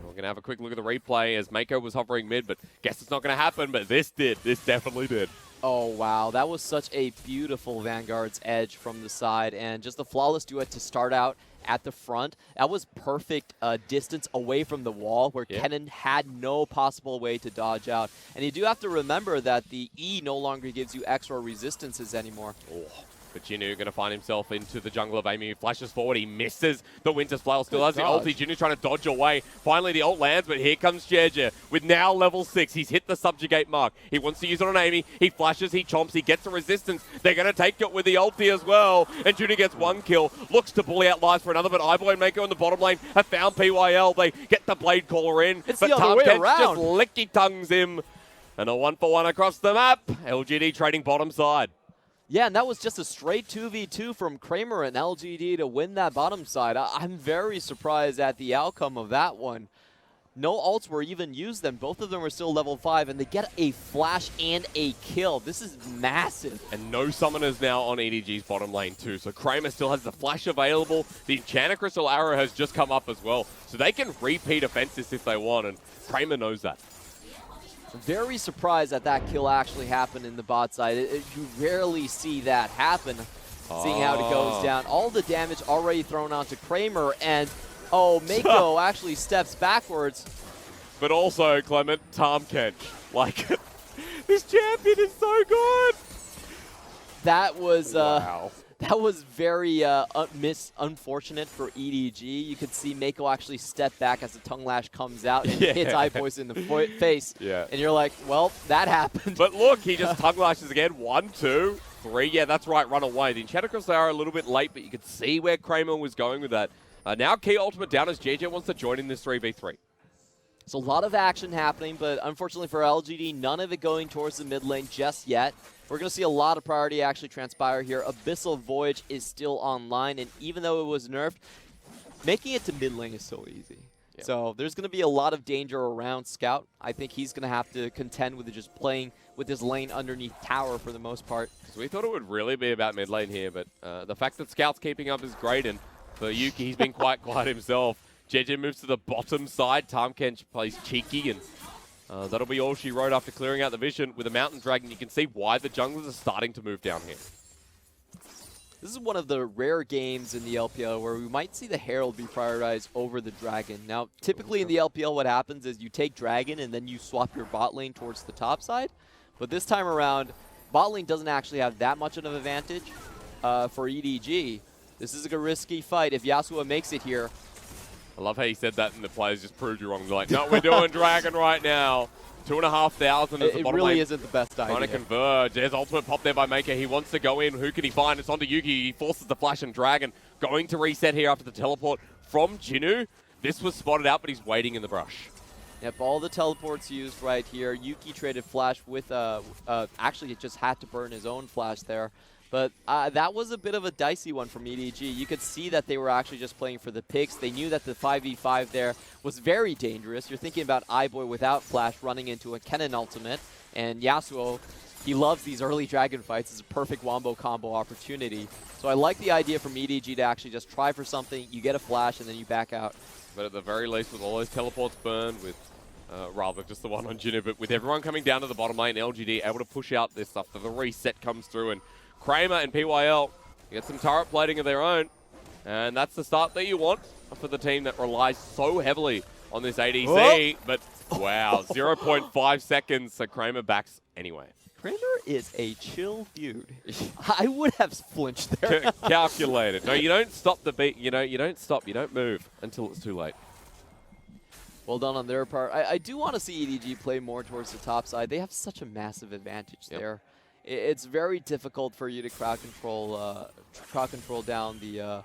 We're going to have a quick look at the replay as Meiko was hovering mid, but guess it's not going to happen, but this did. This definitely did. Oh, wow. That was such a beautiful Vanguard's edge from the side, and just a flawless duet to start out at the front. That was perfect distance away from the wall where Kennen had no possible way to dodge out. And you do have to remember that the E no longer gives you extra resistances anymore. Oh. But Jinoo going to find himself into the jungle of Eimy. Flashes forward. He misses the Winter's Flail. Still has the ulti. Jinoo trying to dodge away. Finally, the ult lands, but here comes Jiejie with now level 6. He's hit the subjugate mark. He wants to use it on Eimy. He flashes. He chomps. He gets a resistance. They're going to take it with the ulti as well. And Jinoo gets 1 kill. Looks to bully out Lies for another, but iBoy and Meiko in the bottom lane have found PYL. They get the Blade Caller in. It's but the other way around. Just licky tongues him. And a 1-for-1 across the map. LGD trading bottom side. Yeah, and that was just a straight 2v2 from Kramer and LGD to win that bottom side. I'm very surprised at the outcome of that one. No ults were even used then. Both of them were still level 5, and they get a flash and a kill. This is massive. And no summoners now on EDG's bottom lane too. So Kramer still has the flash available. The Enchanter Crystal Arrow has just come up as well. So they can repeat offenses if they want, and Kramer knows that. Very surprised that that kill actually happened in the bot side. You rarely see that happen, seeing how it goes down. All the damage already thrown onto Kramer, and Meiko actually steps backwards. But also, Clement, Tahm Kench. Like, this champion is so good! That was wow. That was very unfortunate for EDG. You could see Meiko actually step back as the tongue lash comes out and hits iBoy in the face. Yeah. And you're like, well, that happened. But look, he just tongue lashes again. 1, 2, 3. Yeah, that's right. Run away. The Enchanter Crystal are a little bit late, but you could see where Kramer was going with that. Now key ultimate down as Jiejie wants to join in this 3v3. So a lot of action happening, but unfortunately for LGD, none of it going towards the mid lane just yet. We're going to see a lot of priority actually transpire here. Abyssal Voyage is still online, and even though it was nerfed, making it to mid lane is so easy. Yep. So there's going to be a lot of danger around Scout. I think he's going to have to contend with just playing with his lane underneath tower for the most part. So we thought it would really be about mid lane here, but the fact that Scout's keeping up is great, and for Yuki, he's been quite quiet himself. Jiejie moves to the bottom side. Tahm Kench plays cheeky, and that'll be all she wrote after clearing out the vision with a Mountain Dragon. You can see why the junglers are starting to move down here. This is one of the rare games in the LPL where we might see the Herald be prioritized over the Dragon. Now, typically in the LPL, what happens is you take Dragon and then you swap your bot lane towards the top side. But this time around, bot lane doesn't actually have that much of an advantage for EDG. This is a risky fight. If Yasuo makes it here, I love how you said that and the players just proved you wrong. They're like, no, we're doing Dragon right now. 2,500 is the bottom really lane. isn't the best idea. Trying to converge. There's ultimate pop there by Meiko. He wants to go in. Who can he find? It's onto Yuki. He forces the flash and Dragon. Going to reset here after the teleport from Jinoo. This was spotted out, but he's waiting in the brush. Yep, all the teleports used right here. Yuki traded flash with, actually it just had to burn his own flash there. But that was a bit of a dicey one from EDG. You could see that they were actually just playing for the picks. They knew that the 5v5 there was very dangerous. You're thinking about iBoy without flash running into a Kennen ultimate, and Yasuo he loves these early dragon fights. It's a perfect wombo combo opportunity. So I like the idea from EDG to actually just try for something, you get a flash, and then you back out. But at the very least, with all those teleports burned, with rather just the one on Jinoo, but with everyone coming down to the bottom lane, LGD able to push out this stuff, the reset comes through, and Kramer and PYL get some turret plating of their own, and that's the start that you want for the team that relies so heavily on this ADC. But wow, 0.5 seconds, so Kramer backs anyway. Kramer is a chill dude. I would have flinched there. Calculated. No, you don't stop the beat. You don't stop. You don't move until it's too late. Well done on their part. I do want to see EDG play more towards the top side. They have such a massive advantage there. It's very difficult for you to crowd control down the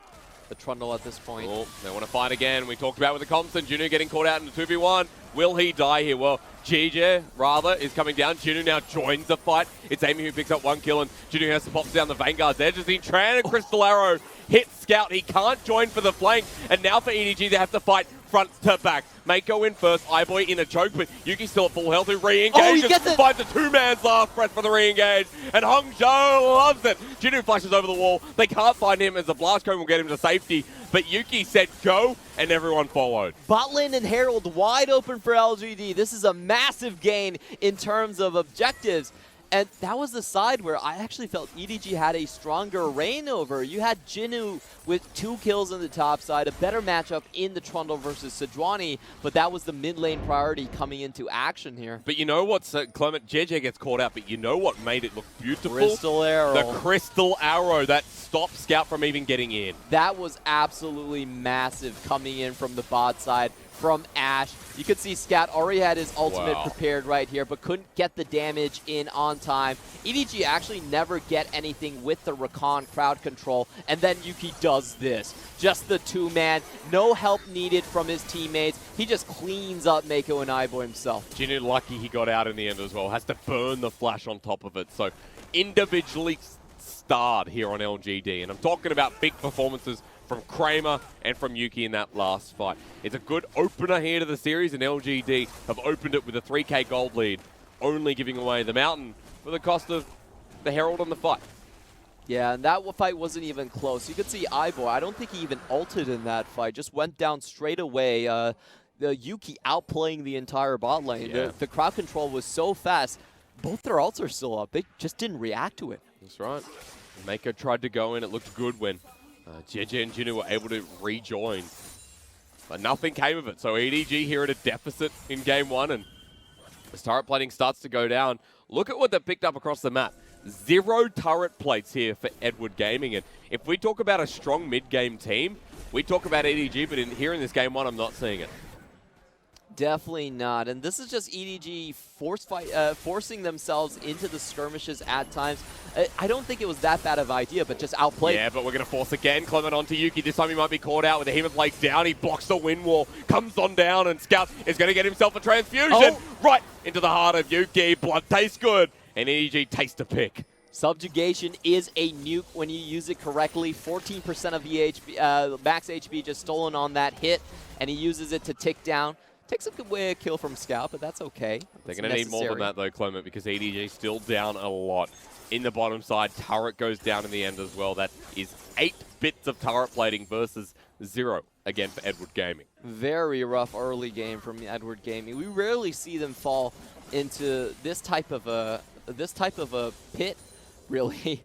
Trundle at this point. Oh, they want to fight again. We talked about with the Compton, Jinoo getting caught out in the 2v1. Will he die here? Well, Jiejie, rather, is coming down. Jinoo now joins the fight. It's Eimy who picks up one kill, and Jinoo has to pop down the Vanguard's edge as he Tran Crystal Arrow hits Scout. He can't join for the flank, and now for EDG, they have to fight front to back. Meiko in first, iBoy in a choke, but Yuki still at full health, who re-engages, finds a two-man's last breath for the re-engage, and Hongzhou loves it. Jinoo flashes over the wall. They can't find him as the blast cone will get him to safety, but Yuki said go, and everyone followed. Bot lane and Herald wide open for LGD. This is a massive gain in terms of objectives. And that was the side where I actually felt EDG had a stronger reign over. You had Jinoo with 2 kills on the top side, a better matchup in the Trundle versus Sejuani, but that was the mid lane priority coming into action here. But you know what's, Clement, Jiejie gets caught out, but you know what made it look beautiful? Crystal Arrow. The Crystal Arrow that stopped Scout from even getting in. That was absolutely massive coming in from the bot side. From Ashe. You could see Scout already had his ultimate prepared right here, but couldn't get the damage in on time. EDG actually never get anything with the Rakan crowd control, and then Yuki does this. Just the 2-man, no help needed from his teammates. He just cleans up Meiko and iBoy himself. Jinoo lucky he got out in the end as well. Has to burn the flash on top of it. So individually starred here on LGD, and I'm talking about big performances from Kramer and from Yuki in that last fight. It's a good opener here to the series, and LGD have opened it with a 3k gold lead, only giving away the mountain for the cost of the Herald on the fight. Yeah, and that fight wasn't even close. You could see iBoy, I don't think he even ulted in that fight, just went down straight away. The Yuki outplaying the entire bot lane. Yeah. The crowd control was so fast, both their ults are still up. They just didn't react to it. That's right. Meiko tried to go in, it looked good when Jiejie and Jinoo were able to rejoin, but nothing came of it. So EDG here at a deficit in game 1, and as turret plating starts to go down, look at what they picked up across the map. 0 turret plates here for Edward Gaming, and if we talk about a strong mid-game team, we talk about EDG, but here in this game 1, I'm not seeing it. Definitely not. And this is just EDG forcing themselves into the skirmishes at times. I don't think it was that bad of an idea, but just outplayed. Yeah, but we're going to force again. Clement onto Yuki. This time he might be caught out with the Hematblade Blade down. He blocks the wind wall, comes on down, and Scout is going to get himself a transfusion right into the heart of Yuki. Blood tastes good, and EDG tastes a pick. Subjugation is a nuke when you use it correctly. 14% of the max HP just stolen on that hit, and he uses it to tick down. Takes a kill from Scout, but that's okay. They're going to need more than that, though, Clement, because EDG still down a lot. In the bottom side, turret goes down in the end as well. That is 8 bits of turret plating versus 0, again, for Edward Gaming. Very rough early game from Edward Gaming. We rarely see them fall into this type of a pit, really.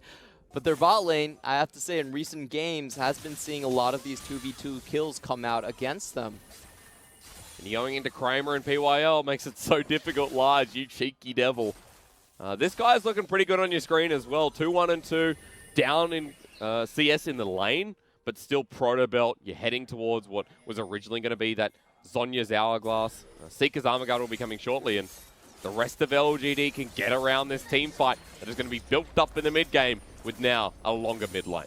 But their bot lane, I have to say, in recent games, has been seeing a lot of these 2v2 kills come out against them. And going into Kramer and PYL makes it so difficult, Large, you cheeky devil. This guy's looking pretty good on your screen as well. 2-1 and 2, down in CS in the lane, but still proto belt. You're heading towards what was originally going to be that Zhonya's Hourglass. Seeker's Armor Guard will be coming shortly, and the rest of LGD can get around this team fight that is going to be built up in the mid game with now a longer mid lane.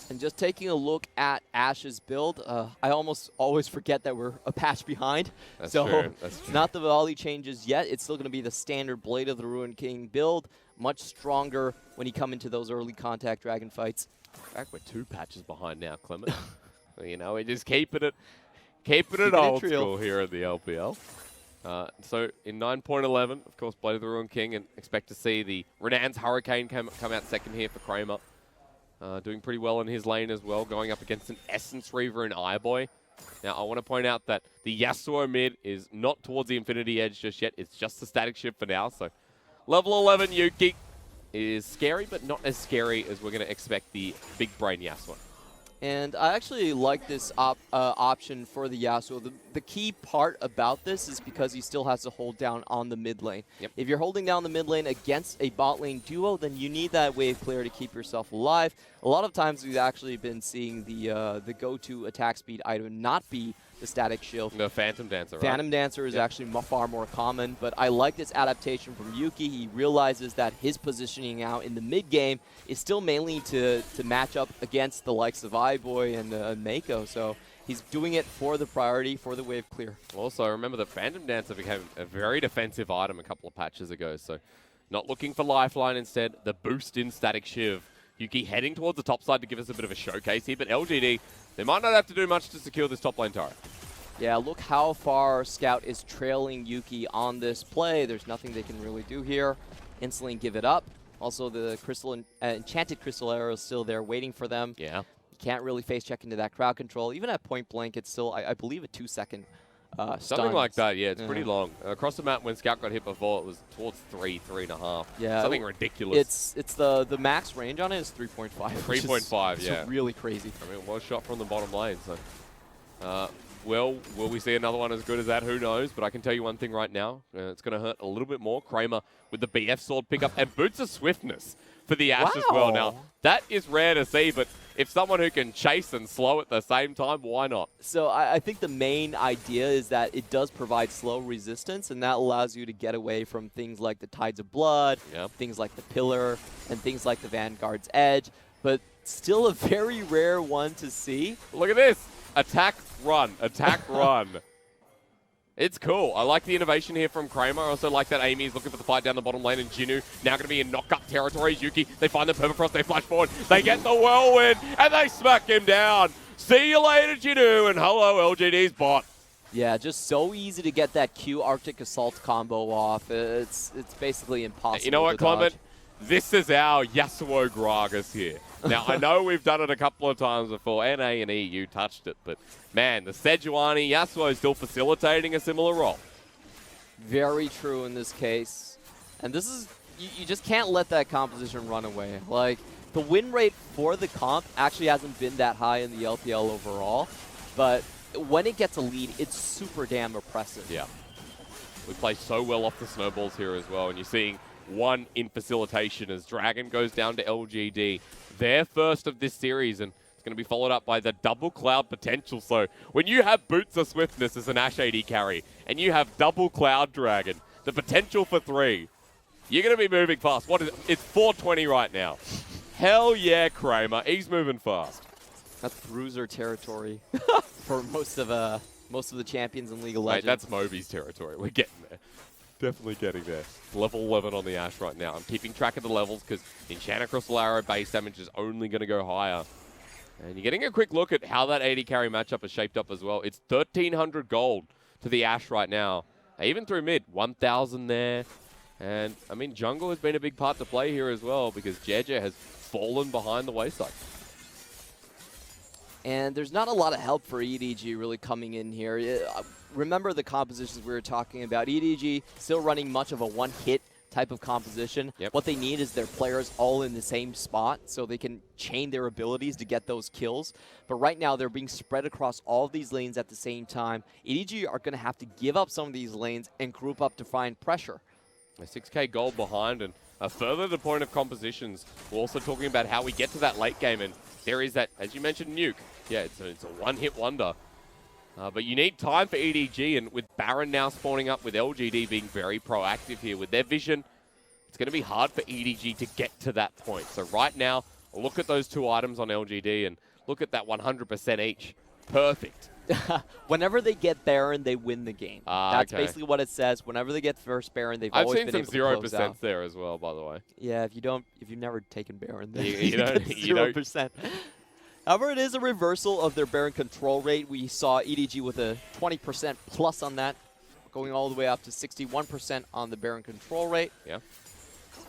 And just taking a look at Ashe's build, I almost always forget that we're a patch behind. That's so true. That's true. Not the volley changes yet. It's still going to be the standard Blade of the Ruined King build. Much stronger when you come into those early contact dragon fights. In fact, we're 2 patches behind now, Clement. You know, we're just keeping it old school here at the LPL. So in 9.11, of course, Blade of the Ruined King, and expect to see the Renan's Hurricane come out second here for Kramer. Doing pretty well in his lane as well, going up against an Essence Reaver and iBoy. Now, I want to point out that the Yasuo mid is not towards the Infinity Edge just yet. It's just the static shift for now. So, level 11 Yuki is scary, but not as scary as we're going to expect the big brain Yasuo. And I actually like this option for the Yasuo. The key part about this is because he still has to hold down on the mid lane. Yep. If you're holding down the mid lane against a bot lane duo, then you need that wave clear to keep yourself alive. A lot of times we've actually been seeing the go-to attack speed item not be the static shield. The Phantom Dancer, right? Phantom Dancer is actually far more common, but I like this adaptation from Yuki. He realizes that his positioning out in the mid game is still mainly to match up against the likes of iBoy and Meiko, so he's doing it for the priority, for the wave clear. Also, remember that Phantom Dancer became a very defensive item a couple of patches ago, so not looking for Lifeline instead, the boost in Static Shiv. Yuki heading towards the top side to give us a bit of a showcase here, but LGD, they might not have to do much to secure this top lane turret. Yeah, look how far Scout is trailing Yuki on this play. There's nothing they can really do here. Instantly give it up. Also, the Enchanted Crystal Arrow is still there waiting for them. Yeah. You can't really face check into that crowd control. Even at point blank, it's still, I believe, a 2-second stun. Something like that, yeah. It's pretty long. Across the map, when Scout got hit before, it was towards 3.5. Yeah. Something ridiculous. It's the max range on it is 3.5. 3.5, yeah. Really crazy. I mean, it was shot from the bottom lane, so... well, will we see another one as good as that? Who knows? But I can tell you one thing right now. It's going to hurt a little bit more. Kramer with the BF sword pickup and Boots of Swiftness for the Ashe as well. Now, that is rare to see, but if someone who can chase and slow at the same time, why not? So I think the main idea is that it does provide slow resistance, and that allows you to get away from things like the Tides of Blood, things like the Pillar, and things like the Vanguard's Edge. But still a very rare one to see. Look at this. Attack, run. Attack, run. It's cool. I like the innovation here from Kramer. I also like that Eimy is looking for the fight down the bottom lane, and Jinoo now going to be in knock-up territory. Yuki, they find the Permafrost, they flash forward, they get the Whirlwind, and they smack him down. See you later, Jinoo, and hello, LGD's bot. Yeah, just so easy to get that Q Arctic Assault combo off. It's basically impossible. You know what, to Clement? dodge. This is our Yasuo Gragas here. Now, I know we've done it a couple of times before. NA and EU touched it, but man, the Sejuani, Yasuo is still facilitating a similar role. Very true in this case. And this is, you just can't let that composition run away. Like, the win rate for the comp actually hasn't been that high in the LPL overall, but when it gets a lead, it's super damn oppressive. Yeah. We play so well off the snowballs here as well, and you're seeing one in facilitation as Dragon goes down to LGD. Their first of this series, and it's going to be followed up by the double cloud potential. So when you have Boots of Swiftness as an Ashe AD carry, and you have double cloud Dragon, the potential for 3, you're going to be moving fast. What is it? It's 420 right now. Hell yeah, Kramer. He's moving fast. That's bruiser territory for most of the champions in League of Legends. Mate, that's Moby's territory. We're getting there. Definitely getting there. Level 11 on the Ashe right now. I'm keeping track of the levels because Enchanted Crystal Arrow base damage is only going to go higher. And you're getting a quick look at how that AD carry matchup is shaped up as well. It's 1,300 gold to the Ashe right now. Even through mid, 1,000 there. And, I mean, jungle has been a big part to play here as well because Jiejie has fallen behind the wayside. And there's not a lot of help for EDG really coming in here. Remember the compositions we were talking about. EDG still running much of a one-hit type of composition. Yep. What they need is their players all in the same spot so they can chain their abilities to get those kills. But right now, they're being spread across all of these lanes at the same time. EDG are going to have to give up some of these lanes and group up to find pressure. A 6k gold behind, and further to the point of compositions, we're also talking about how we get to that late game, and there is that, as you mentioned, nuke. Yeah, it's a one-hit wonder. But you need time for EDG, and with Baron now spawning up, with LGD being very proactive here with their vision, it's going to be hard for EDG to get to that point. So right now, look at those 2 items on LGD, and look at that 100% each. Perfect. Whenever they get Baron, they win the game. That's basically what it says. Whenever they get first Baron, they've always been able to close out. I've seen some 0% there as well, by the way. Yeah, if you've never taken Baron, then you don't, 0%. However, it is a reversal of their Baron control rate. We saw EDG with a 20% plus on that going all the way up to 61% on the Baron control rate. Yeah.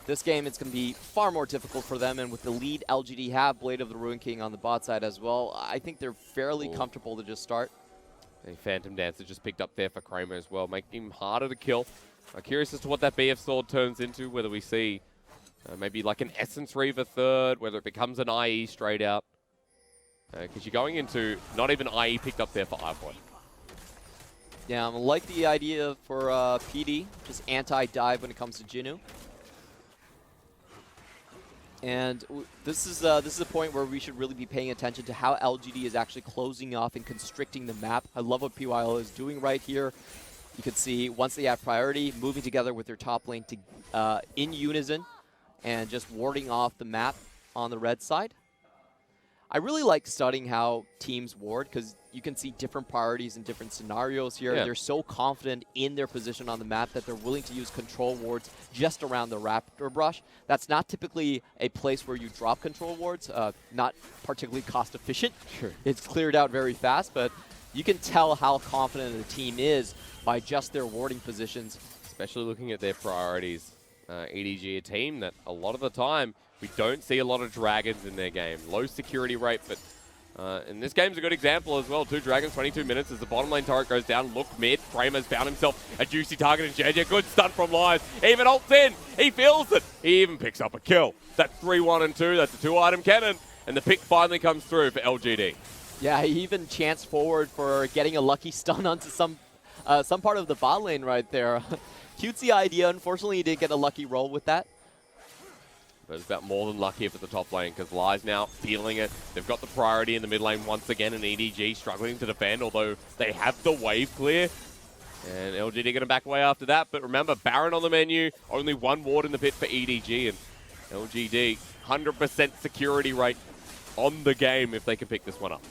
This game, it's going to be far more difficult for them, and with the lead LGD have Blade of the Ruin King on the bot side as well, I think they're fairly comfortable to just start. A Phantom Dancer just picked up there for Kramer as well, making him harder to kill. Curious as to what that BF Sword turns into, whether we see maybe like an Essence Reaver third, whether it becomes an IE straight out. Because you're going into not even IE picked up there for iBoy. Yeah, I like the idea for PD, just anti-dive when it comes to Jinoo. And this is a point where we should really be paying attention to how LGD is actually closing off and constricting the map. I love what PYL is doing right here. You can see once they have priority, moving together with their top lane to in unison and just warding off the map on the red side. I really like studying how teams ward because you can see different priorities in different scenarios here. Yeah. They're so confident in their position on the map that they're willing to use control wards just around the Raptor Brush. That's not typically a place where you drop control wards, not particularly cost efficient. Sure. It's cleared out very fast, but you can tell how confident the team is by just their warding positions. Especially looking at their priorities. EDG, a team that a lot of the time we don't see a lot of dragons in their game. Low security rate, but and this game's a good example as well. 2 dragons, 22 minutes as the bottom lane turret goes down. Look mid. Kramer's found himself a juicy target in Jiejie. Good stun from Lies. Even ults in. He feels it. He even picks up a kill. That's 3-1 and 2. That's a 2-item Kennen. And the pick finally comes through for LGD. Yeah, he even chanced forward for getting a lucky stun onto some part of the bot lane right there. Cutesy idea. Unfortunately, he didn't get a lucky roll with that. But it's about more than lucky if at the top lane, because Lies now feeling it. They've got the priority in the mid lane once again, and EDG struggling to defend, although they have the wave clear. And LGD going to back away after that. But remember, Baron on the menu, only 1 ward in the pit for EDG, and LGD, 100% security rate on the game if they can pick this one up.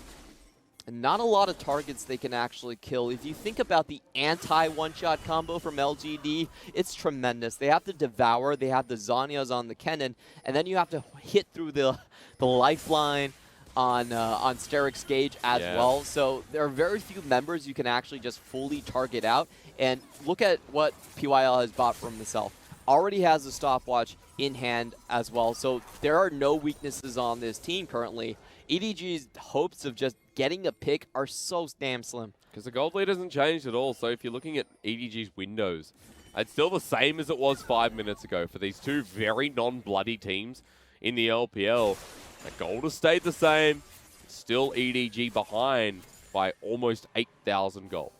And not a lot of targets they can actually kill. If you think about the anti-one-shot combo from LGD, it's tremendous. They have to devour, they have the Zhonya's on the Kennen, and then you have to hit through the lifeline on Steric's Gauge as well. So there are very few members you can actually just fully target out. And look at what PYL has bought for himself. Already has a stopwatch in hand as well. So there are no weaknesses on this team currently. EDG's hopes of just getting a pick are so damn slim. Because the gold lead hasn't changed at all, so if you're looking at EDG's windows, it's still the same as it was 5 minutes ago for these 2 very non-bloody teams in the LPL. The gold has stayed the same, still EDG behind by almost 8,000 gold.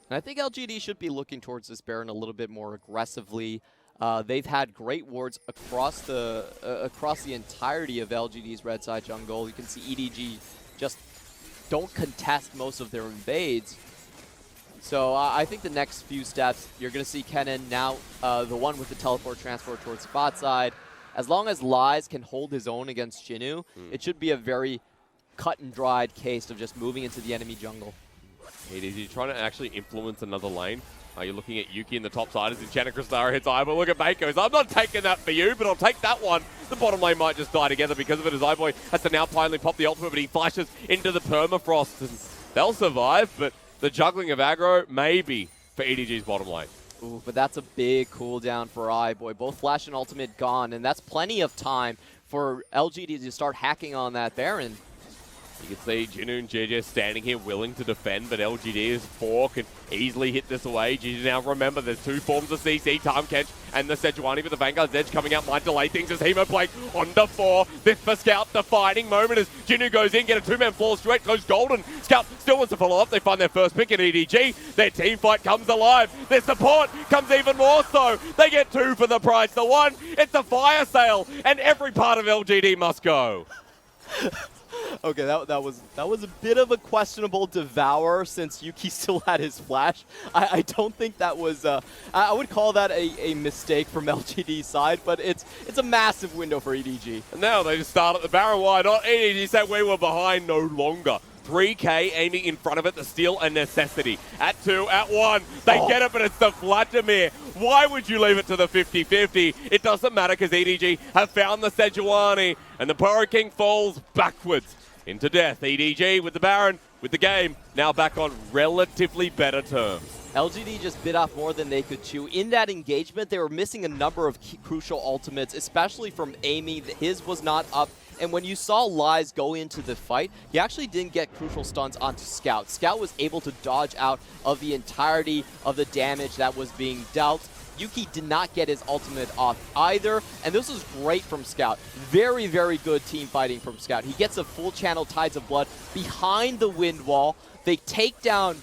And I think LGD should be looking towards this Baron a little bit more aggressively. They've had great wards across the entirety of LGD's red side jungle. You can see EDG just don't contest most of their invades. So I think the next few steps, you're going to see Kennen now, the one with the teleport transport towards the bot side. As long as Lies can hold his own against Jinoo, it should be a very cut and dried case of just moving into the enemy jungle. EDG trying to actually influence another lane. You're looking at Yuki in the top side as Enchanted Crystara hits iBoy. Look at Meiko. I'm not taking that for you, but I'll take that one. The bottom lane might just die together because of it as iBoy has to now finally pop the ultimate, but he flashes into the permafrost. And they'll survive, but the juggling of aggro, maybe, for EDG's bottom lane. Ooh, but that's a big cooldown for iBoy. Both Flash and Ultimate gone, and that's plenty of time for LGD to start hacking on that Baron. You can see Jinoo and Jiejie standing here willing to defend, but LGD's 4 can easily hit this away. Jiejie now, remember, there's 2 forms of CC, Tahm, Kench, and the Sejuani with the Vanguard's Edge coming out might delay things as Hemoplague onto 4. This for Scout, defining moment as Jinoo goes in, get a 2-man floor straight, goes golden. Scout still wants to follow up. They find their first pick at EDG. Their team fight comes alive. Their support comes even more so. They get 2 for the price. The 1, it's a fire sale, and every part of LGD must go. Okay, that was a bit of a questionable devour since Yuki still had his flash. I don't think that was I would call that a mistake from LGD's side, but it's a massive window for EDG. And now they just start at the Baron. Why not? EDG said we were behind no longer. 3K aiming in front of it, the steal a necessity. At 2, at 1, they get it, but it's the Vladimir. Why would you leave it to the 50-50? It doesn't matter because EDG have found the Sejuani, and the Pyro King falls backwards into death. EDG with the Baron with the game now back on relatively better terms. LGD just bit off more than they could chew. In that engagement, they were missing a number of crucial ultimates, especially from Eimy. His was not up. And when you saw Lies go into the fight, he actually didn't get crucial stuns onto Scout. Scout was able to dodge out of the entirety of the damage that was being dealt. Yuki did not get his ultimate off either, and this was great from Scout. Very, very good team fighting from Scout. He gets a full channel Tides of Blood behind the wind wall. They take down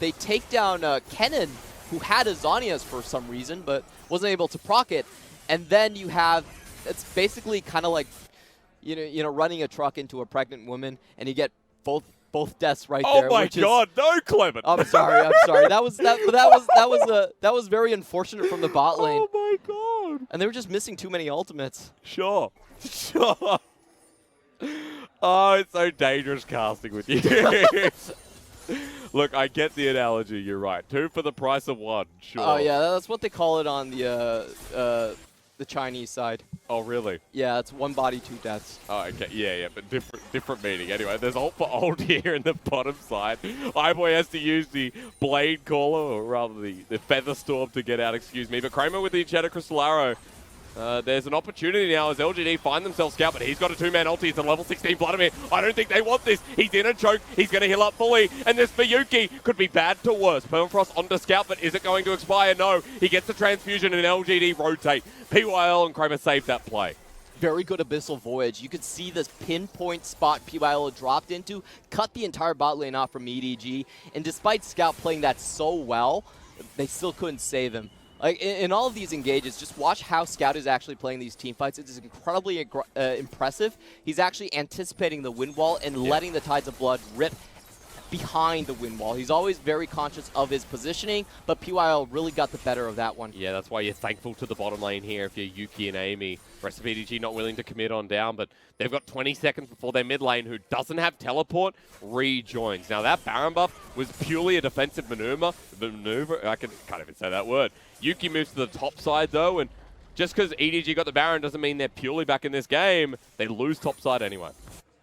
Kennen, who had a Zhonya's for some reason, but wasn't able to proc it. And then you have, it's basically kind of like, you know, running a truck into a pregnant woman, and you get both deaths right there. Oh my God, no, Clement. I'm sorry. That was very unfortunate from the bot lane. Oh my God. And they were just missing too many ultimates. Sure. Oh, it's so dangerous casting with you. Look, I get the analogy. You're right. 2 for the price of 1. Sure. Oh yeah, that's what they call it on the Chinese side. Oh really? Yeah, it's 1 body, 2 deaths. Oh, okay. Yeah, but different meaning. Anyway, there's ult for ult here in the bottom side. iBoy has to use the Blade Caller, or rather the Feather Storm to get out, excuse me. But Kramer with the Enchanted Crystal Arrow. There's an opportunity now as LGD find themselves Scout, but he's got a 2-man ulti. It's a level 16 Vladimir. I don't think they want this. He's in a choke. He's going to heal up fully. And this for Yuki could be bad to worse. Permafrost onto Scout, but is it going to expire? No. He gets the transfusion and LGD rotate. PYL and Kramer saved that play. Very good Abyssal Voyage. You could see this pinpoint spot PYL dropped into, cut the entire bot lane off from EDG, and despite Scout playing that so well, they still couldn't save him. Like in all of these engages, just watch how Scout is actually playing these team fights. It is incredibly impressive. He's actually anticipating the wind wall and letting the Tides of Blood rip behind the wind wall. He's always very conscious of his positioning, but PYL really got the better of that one. Yeah, that's why you're thankful to the bottom lane here if you're Yuki and Eimy. Rest of EDG not willing to commit on down, but they've got 20 seconds before their mid lane, who doesn't have teleport, rejoins. Now that Baron buff was purely a defensive maneuver. I can't even say that word. Yuki moves to the top side though, and just because EDG got the Baron doesn't mean they're purely back in this game. They lose top side anyway.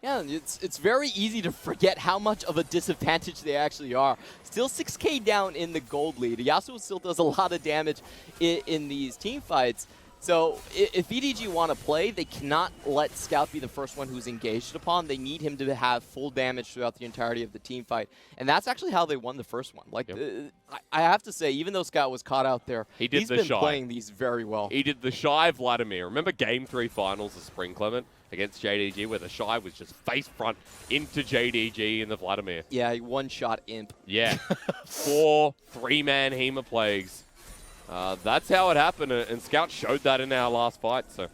Yeah, it's very easy to forget how much of a disadvantage they actually are. Still 6k down in the gold lead. Yasuo still does a lot of damage in these team fights. So if EDG want to play, they cannot let Scout be the first one who's engaged upon. They need him to have full damage throughout the entirety of the team fight. And that's actually how they won the first one. Like, I have to say, even though Scout was caught out there, he's been playing these very well. He did the shy Vladimir. Remember Game 3 finals of Spring Clement against JDG, where the shy was just face front into JDG in the Vladimir. Yeah, he one-shot imp. Yeah. 4 3-man Hema Plagues. That's how it happened, and Scout showed that in our last fight. So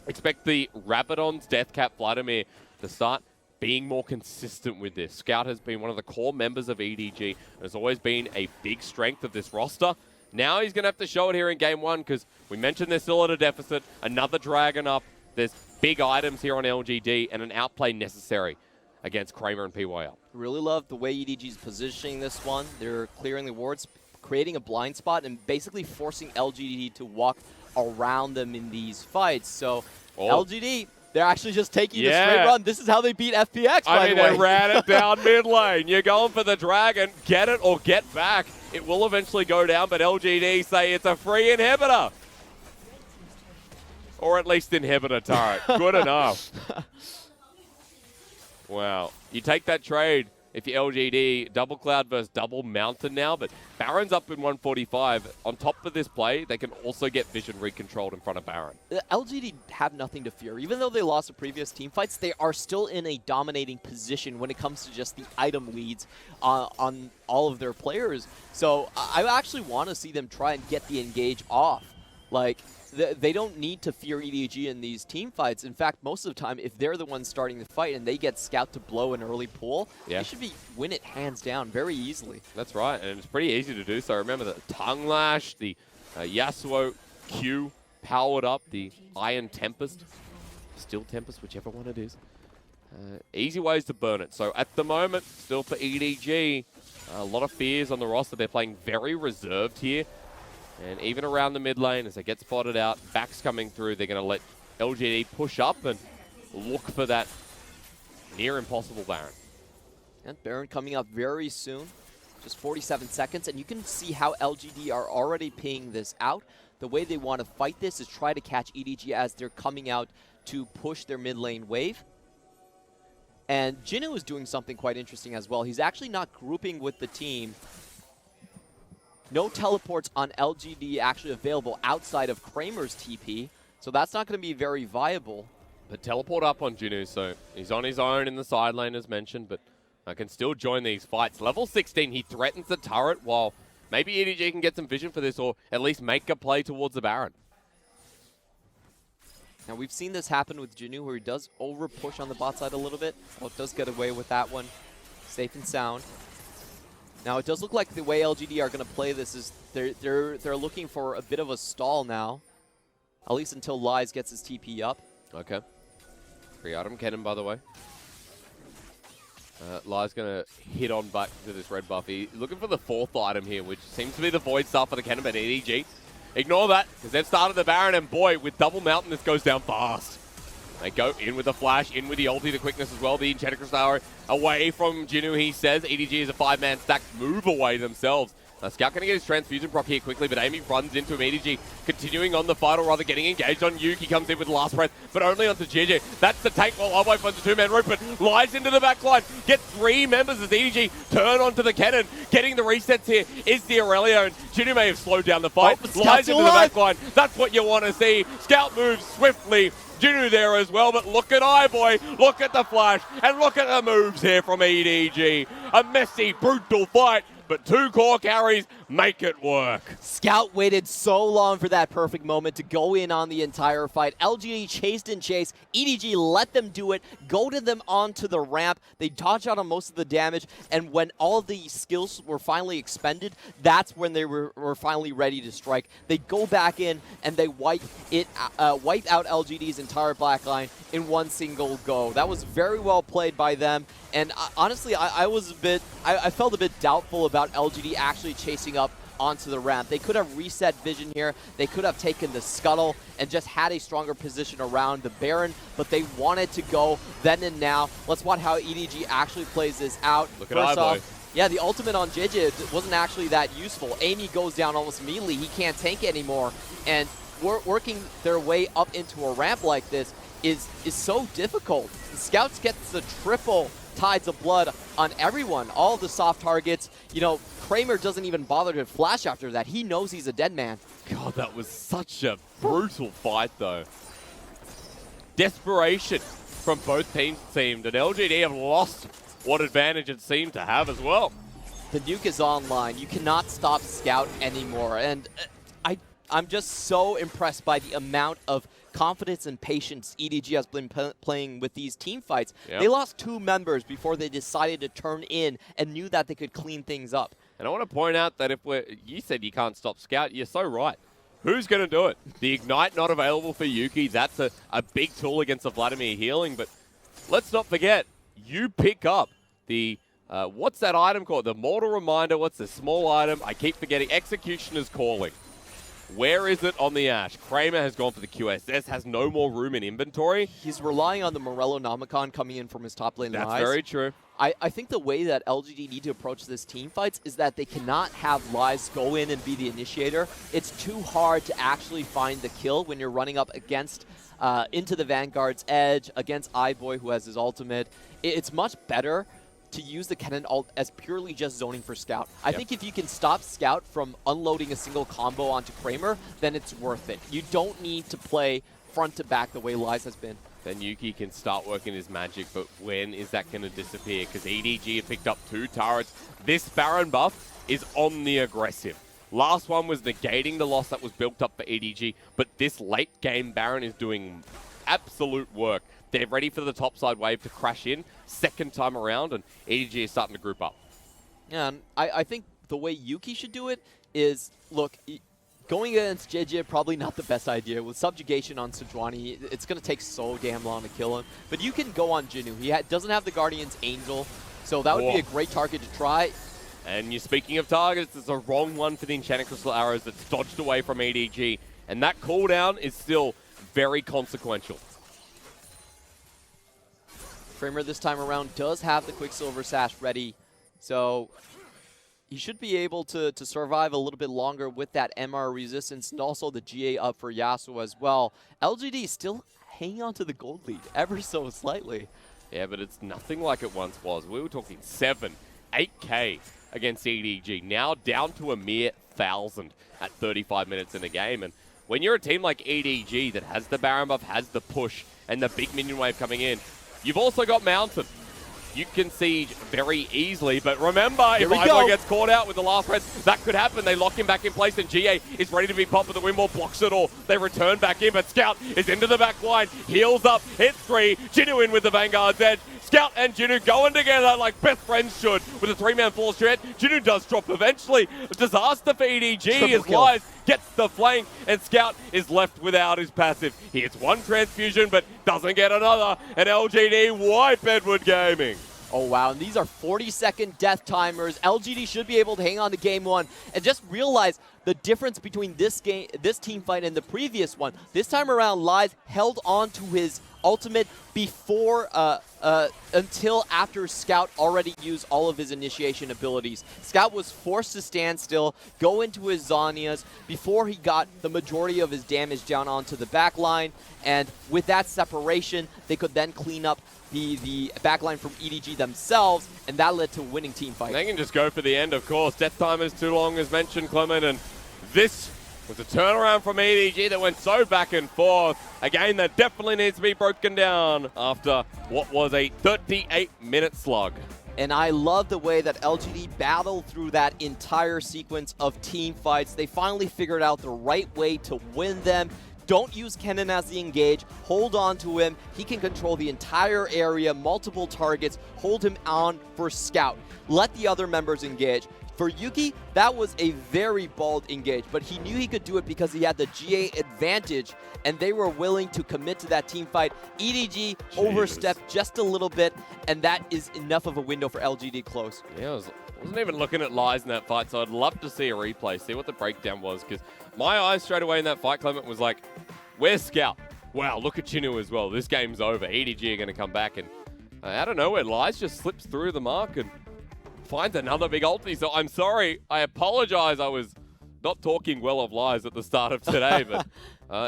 expect the Rabadon's Deathcap Vladimir to start being more consistent with this. Scout has been one of the core members of EDG and has always been a big strength of this roster. Now he's going to have to show it here in Game 1 because we mentioned they're still at a deficit. Another Dragon up. There's big items here on LGD and an outplay necessary against Kramer and PYL. Really love the way EDG's positioning this one. They're clearing the wards, creating a blind spot, and basically forcing LGD to walk around them in these fights. So LGD, they're actually just taking the straight run. This is how they beat FPX, by the way. They ran it down mid lane. You're going for the Dragon. Get it or get back. It will eventually go down, but LGD say it's a free inhibitor. Or at least inhibitor turret. Good enough. Wow. You take that trade if you're LGD, double Cloud versus double Mountain now, but Baron's up in 145. On top of this play, they can also get vision recontrolled in front of Baron. LGD have nothing to fear. Even though they lost the previous team fights, they are still in a dominating position when it comes to just the item leads on all of their players. So I actually want to see them try and get the engage off. Like, they don't need to fear EDG in these team fights. In fact, most of the time, if they're the ones starting the fight and they get Scout to blow an early pull, they should win it hands down very easily. That's right, and it's pretty easy to do so. Remember the Tongue Lash, the Yasuo Q powered up, the Iron Tempest, Steel Tempest, whichever one it is. Easy ways to burn it. So at the moment, still for EDG, a lot of fears on the roster. They're playing very reserved here. And even around the mid lane, as they get spotted out, backs coming through, they're going to let LGD push up and look for that near impossible Baron. And Baron coming up very soon. Just 47 seconds, and you can see how LGD are already paying this out. The way they want to fight this is try to catch EDG as they're coming out to push their mid lane wave. And Jinoo is doing something quite interesting as well. He's actually not grouping with the team. No teleports on LGD actually available outside of Kramer's TP, so that's not going to be very viable. But teleport up on Jinoo, so he's on his own in the side lane as mentioned, but I can still join these fights. Level 16, he threatens the turret while maybe EDG can get some vision for this or at least make a play towards the Baron. Now we've seen this happen with Jinoo where he does over push on the bot side a little bit. Well, does get away with that one. Safe and sound. Now it does look like the way LGD are going to play this is they're looking for a bit of a stall now. At least until Lies gets his TP up. Okay. Free item Kennen, by the way. Lies going to hit on back to this red buff. He's looking for the 4th item here, which seems to be the Void Staff for the Kennen, but EDG. Ignore that, because they've started the Baron, and boy, with double Mountain, this goes down fast. They go in with the flash, in with the ulti, the quickness as well. The Enchanted Crystal away from Jinoo, he says. EDG is a 5-man stack, move away themselves. Scout going to get his transfusion proc here quickly, but Eimy runs into him. EDG continuing on the fight, or rather getting engaged on Yuki. Comes in with last breath, but only onto Jiejie. That's the tank while iBoy finds the 2-man rope, but lies into the back line. Gets 3 members as EDG turn onto the Kennen. Getting the resets here is the Irelia, and Jinoo may have slowed down the fight. Lies into the back line. That's what you want to see. Scout moves swiftly. Jinoo there as well, but look at iBoy, look at the flash, and look at the moves here from EDG. A messy, brutal fight, but 2 core carries make it work. Scout waited so long for that perfect moment to go in on the entire fight. LGD chased and chased. EDG let them do it, goaded them onto the ramp. They dodged out on most of the damage, and when all of the skills were finally expended, that's when they were finally ready to strike. They go back in, and they wipe out LGD's entire black line in one single go. That was very well played by them, and honestly, I felt a bit doubtful about LGD actually chasing up onto the ramp. They could have reset vision here. They could have taken the scuttle and just had a stronger position around the Baron, but they wanted to go then and now. Let's watch how EDG actually plays this out. Look at iBoy. Yeah, the ultimate on Jiejie wasn't actually that useful. Eimy goes down almost immediately. He can't tank anymore, and working their way up into a ramp like this is so difficult. The Scouts gets the triple Tides of Blood on everyone, all the soft targets. You know, Kramer doesn't even bother to flash after that. He knows he's a dead man. God, that was such a brutal fight, though. Desperation from both teams seemed, and LGD have lost what advantage it seemed to have as well. The nuke is online. You cannot stop Scout anymore, and I'm just so impressed by the amount of confidence and patience EDG has been playing with these team fights. Yep. They lost 2 members before they decided to turn in and knew that they could clean things up. And I want to point out that you said you can't stop Scout, you're so right. Who's going to do it? The Ignite not available for Yuki. That's a big tool against the Vladimir healing, but let's not forget, you pick up the, what's that item called? The Mortal Reminder, what's the small item? I keep forgetting. Executioner's Calling. Where is it on the Ashe? Kramer has gone for the QSS, has no more room in inventory. He's relying on the Morello Nomicon coming in from his top lane. That's very true. I think the way that LGD need to approach this team fights is that they cannot have Lies go in and be the initiator. It's too hard to actually find the kill when you're running up against into the Vanguard's edge, against iBoy who has his ultimate. It's much better to use the Kennen ult as purely just zoning for Scout. I think if you can stop Scout from unloading a single combo onto Kramer, then it's worth it. You don't need to play front to back the way Lies has been. Then Yuki can start working his magic, but when is that going to disappear? Because EDG have picked up 2 turrets. This Baron buff is Omni aggressive. Last one was negating the loss that was built up for EDG, but this late game Baron is doing absolute work. They're ready for the topside wave to crash in, 2nd time around, and EDG is starting to group up. Yeah, and I think the way Yuki should do it is, look, going against Jiejie, probably not the best idea. With Subjugation on Sejuani, it's going to take so damn long to kill him. But you can go on Jinoo. He doesn't have the Guardian's Angel, so that would be a great target to try. And you're speaking of targets, it's a wrong one for the Enchanted Crystal Arrows that's dodged away from EDG. And that cooldown is still very consequential. Cramer this time around does have the Quicksilver Sash ready, so he should be able to survive a little bit longer with that MR resistance and also the GA up for Yasuo as well. LGD still hanging on to the gold lead ever so slightly. Yeah, but it's nothing like it once was. We were talking 7, 8K against EDG, now down to a mere 1,000 at 35 minutes in the game. And when you're a team like EDG that has the Baron buff, has the push, and the big minion wave coming in, you've also got Mountain. You can siege very easily, but remember, if iBoy gets caught out with the last res, that could happen. They lock him back in place, and Jiejie is ready to be popped, but the Windwall blocks it all. They return back in, but Scout is into the back line, heals up, hits 3, Jinoo in with the Vanguard's edge. Scout and Jinoo going together like best friends should with a 3-man full stretch. Jinoo does drop eventually. A disaster for EDG as Lies gets the flank, and Scout is left without his passive. He hits 1 transfusion, but doesn't get another, and LGD wipe Edward Gaming. Oh wow, and these are 40-second death timers. LGD should be able to hang on to game 1, and just realize the difference between this team fight and the previous one. This time around, Lies held on to his ultimate before, until after Scout already used all of his initiation abilities. Scout was forced to stand still, go into his Zhonya's before he got the majority of his damage down onto the back line, and with that separation, they could then clean up the backline from EDG themselves, and that led to a winning team fight. They can just go for the end, of course. Death time is too long, as mentioned, Clement, and this was a turnaround from EDG that went so back and forth. A game that definitely needs to be broken down after what was a 38-minute slug. And I love the way that LGD battled through that entire sequence of team fights. They finally figured out the right way to win them. Don't use Kennen as the engage. Hold on to him. He can control the entire area, multiple targets. Hold him on for Scout. Let the other members engage. For Yuki, that was a very bold engage, but he knew he could do it because he had the GA advantage, and they were willing to commit to that team fight. EDG overstepped just a little bit, and that is enough of a window for LGD close. Yeah, I wasn't even looking at Lies in that fight, so I'd love to see a replay, see what the breakdown was, because my eyes straight away in that fight, Clement, was like, where's Scout? Wow, look at Jinoo as well. This game's over. EDG are going to come back, and out of nowhere, Lies just slips through the mark and finds another big ulti. So I'm sorry, I apologize. I was not talking well of Lies at the start of today, but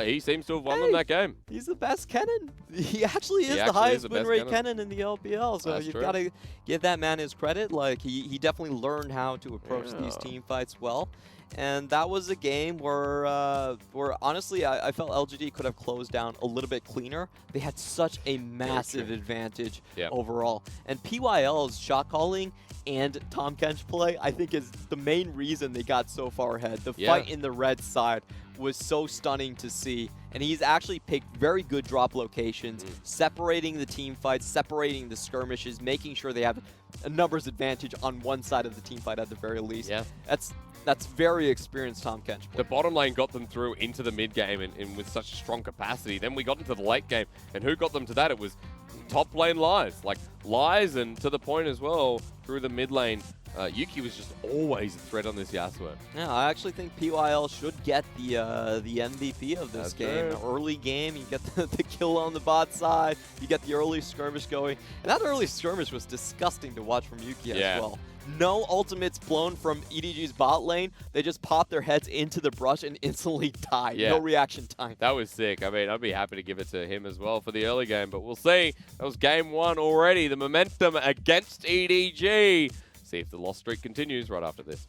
he seems to have won them that game. He's the best Kennen. He actually is the highest win rate Kennen in the LPL, so you've got to give that man his credit. Like, he definitely learned how to approach these team fights well. And that was a game where honestly, I felt LGD could have closed down a little bit cleaner. They had such a massive advantage overall. And PYL's shot calling and Tahm Kench play, I think, is the main reason they got so far ahead. The fight in the red side was so stunning to see. And he's actually picked very good drop locations, separating the team fights, separating the skirmishes, making sure they have a numbers advantage on one side of the team fight at the very least. Yeah. That's very experienced Tahm Kench. The bottom lane got them through into the mid game and with such a strong capacity. Then we got into the late game, and who got them to that? It was top lane Lies. Like, Lies, and to the point as well, through the mid lane, Yuki was just always a threat on this Yasuo. Yeah, I actually think PYL should get the MVP of this game. True. Early game, you get the kill on the bot side, you get the early skirmish going. And that early skirmish was disgusting to watch from Yuki as well. No ultimates blown from EDG's bot lane. They just pop their heads into the brush and instantly die. No reaction time. That was sick. I mean, I'd be happy to give it to him as well for the early game, but we'll see. That was game 1 already. The momentum against EDG. See if the loss streak continues right after this.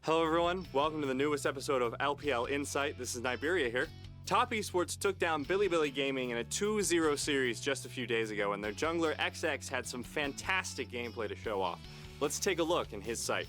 Hello everyone, welcome to the newest episode of LPL Insight. This is Iberia here. Top Esports took down Bilibili Gaming in a 2-0 series just a few days ago, and their jungler XX had some fantastic gameplay to show off. Let's take a look in his site.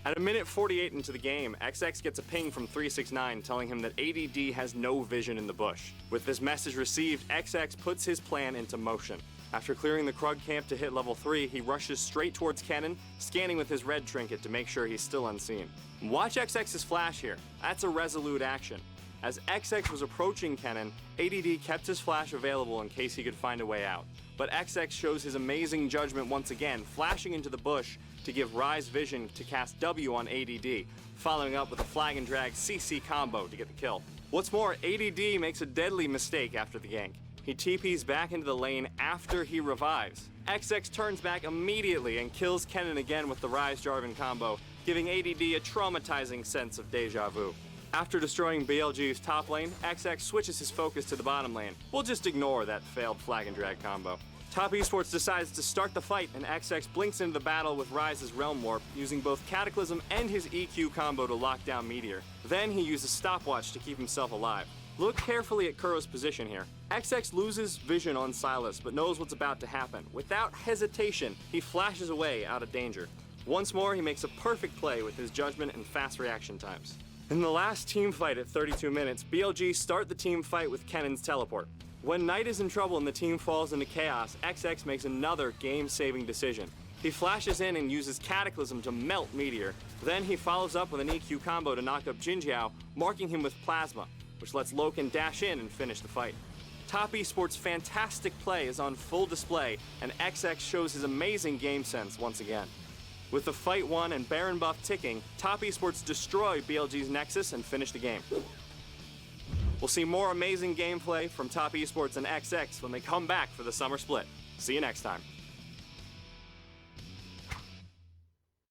At a minute 48 into the game, XX gets a ping from 369 telling him that ADD has no vision in the bush. With this message received, XX puts his plan into motion. After clearing the Krug camp to hit level 3, he rushes straight towards Kennen, scanning with his red trinket to make sure he's still unseen. Watch XX's flash here. That's a resolute action. As XX was approaching Kennen, ADD kept his flash available in case he could find a way out. But XX shows his amazing judgment once again, flashing into the bush to give Ryze vision to cast W on ADD, following up with a flag and drag CC combo to get the kill. What's more, ADD makes a deadly mistake after the gank. He TPs back into the lane after he revives. XX turns back immediately and kills Kennen again with the Ryze Jarvan combo, giving ADD a traumatizing sense of deja vu. After destroying BLG's top lane, XX switches his focus to the bottom lane. We'll just ignore that failed flag and drag combo. Top Esports decides to start the fight, and XX blinks into the battle with Ryze's Realm Warp, using both Cataclysm and his EQ combo to lock down Meteor. Then he uses Stopwatch to keep himself alive. Look carefully at Kuro's position here. XX loses vision on Sylas, but knows what's about to happen. Without hesitation, he flashes away out of danger. Once more, he makes a perfect play with his judgment and fast reaction times. In the last team fight at 32 minutes, BLG start the team fight with Kennen's teleport. When Knight is in trouble and the team falls into chaos, XX makes another game-saving decision. He flashes in and uses Cataclysm to melt Meteor. Then he follows up with an EQ combo to knock up Jinoo, marking him with Plasma, which lets Loken dash in and finish the fight. Top Esports' fantastic play is on full display, and XX shows his amazing game sense once again. With the fight won and Baron buff ticking, Top Esports destroy BLG's Nexus and finish the game. We'll see more amazing gameplay from Top Esports and XX when they come back for the summer split. See you next time.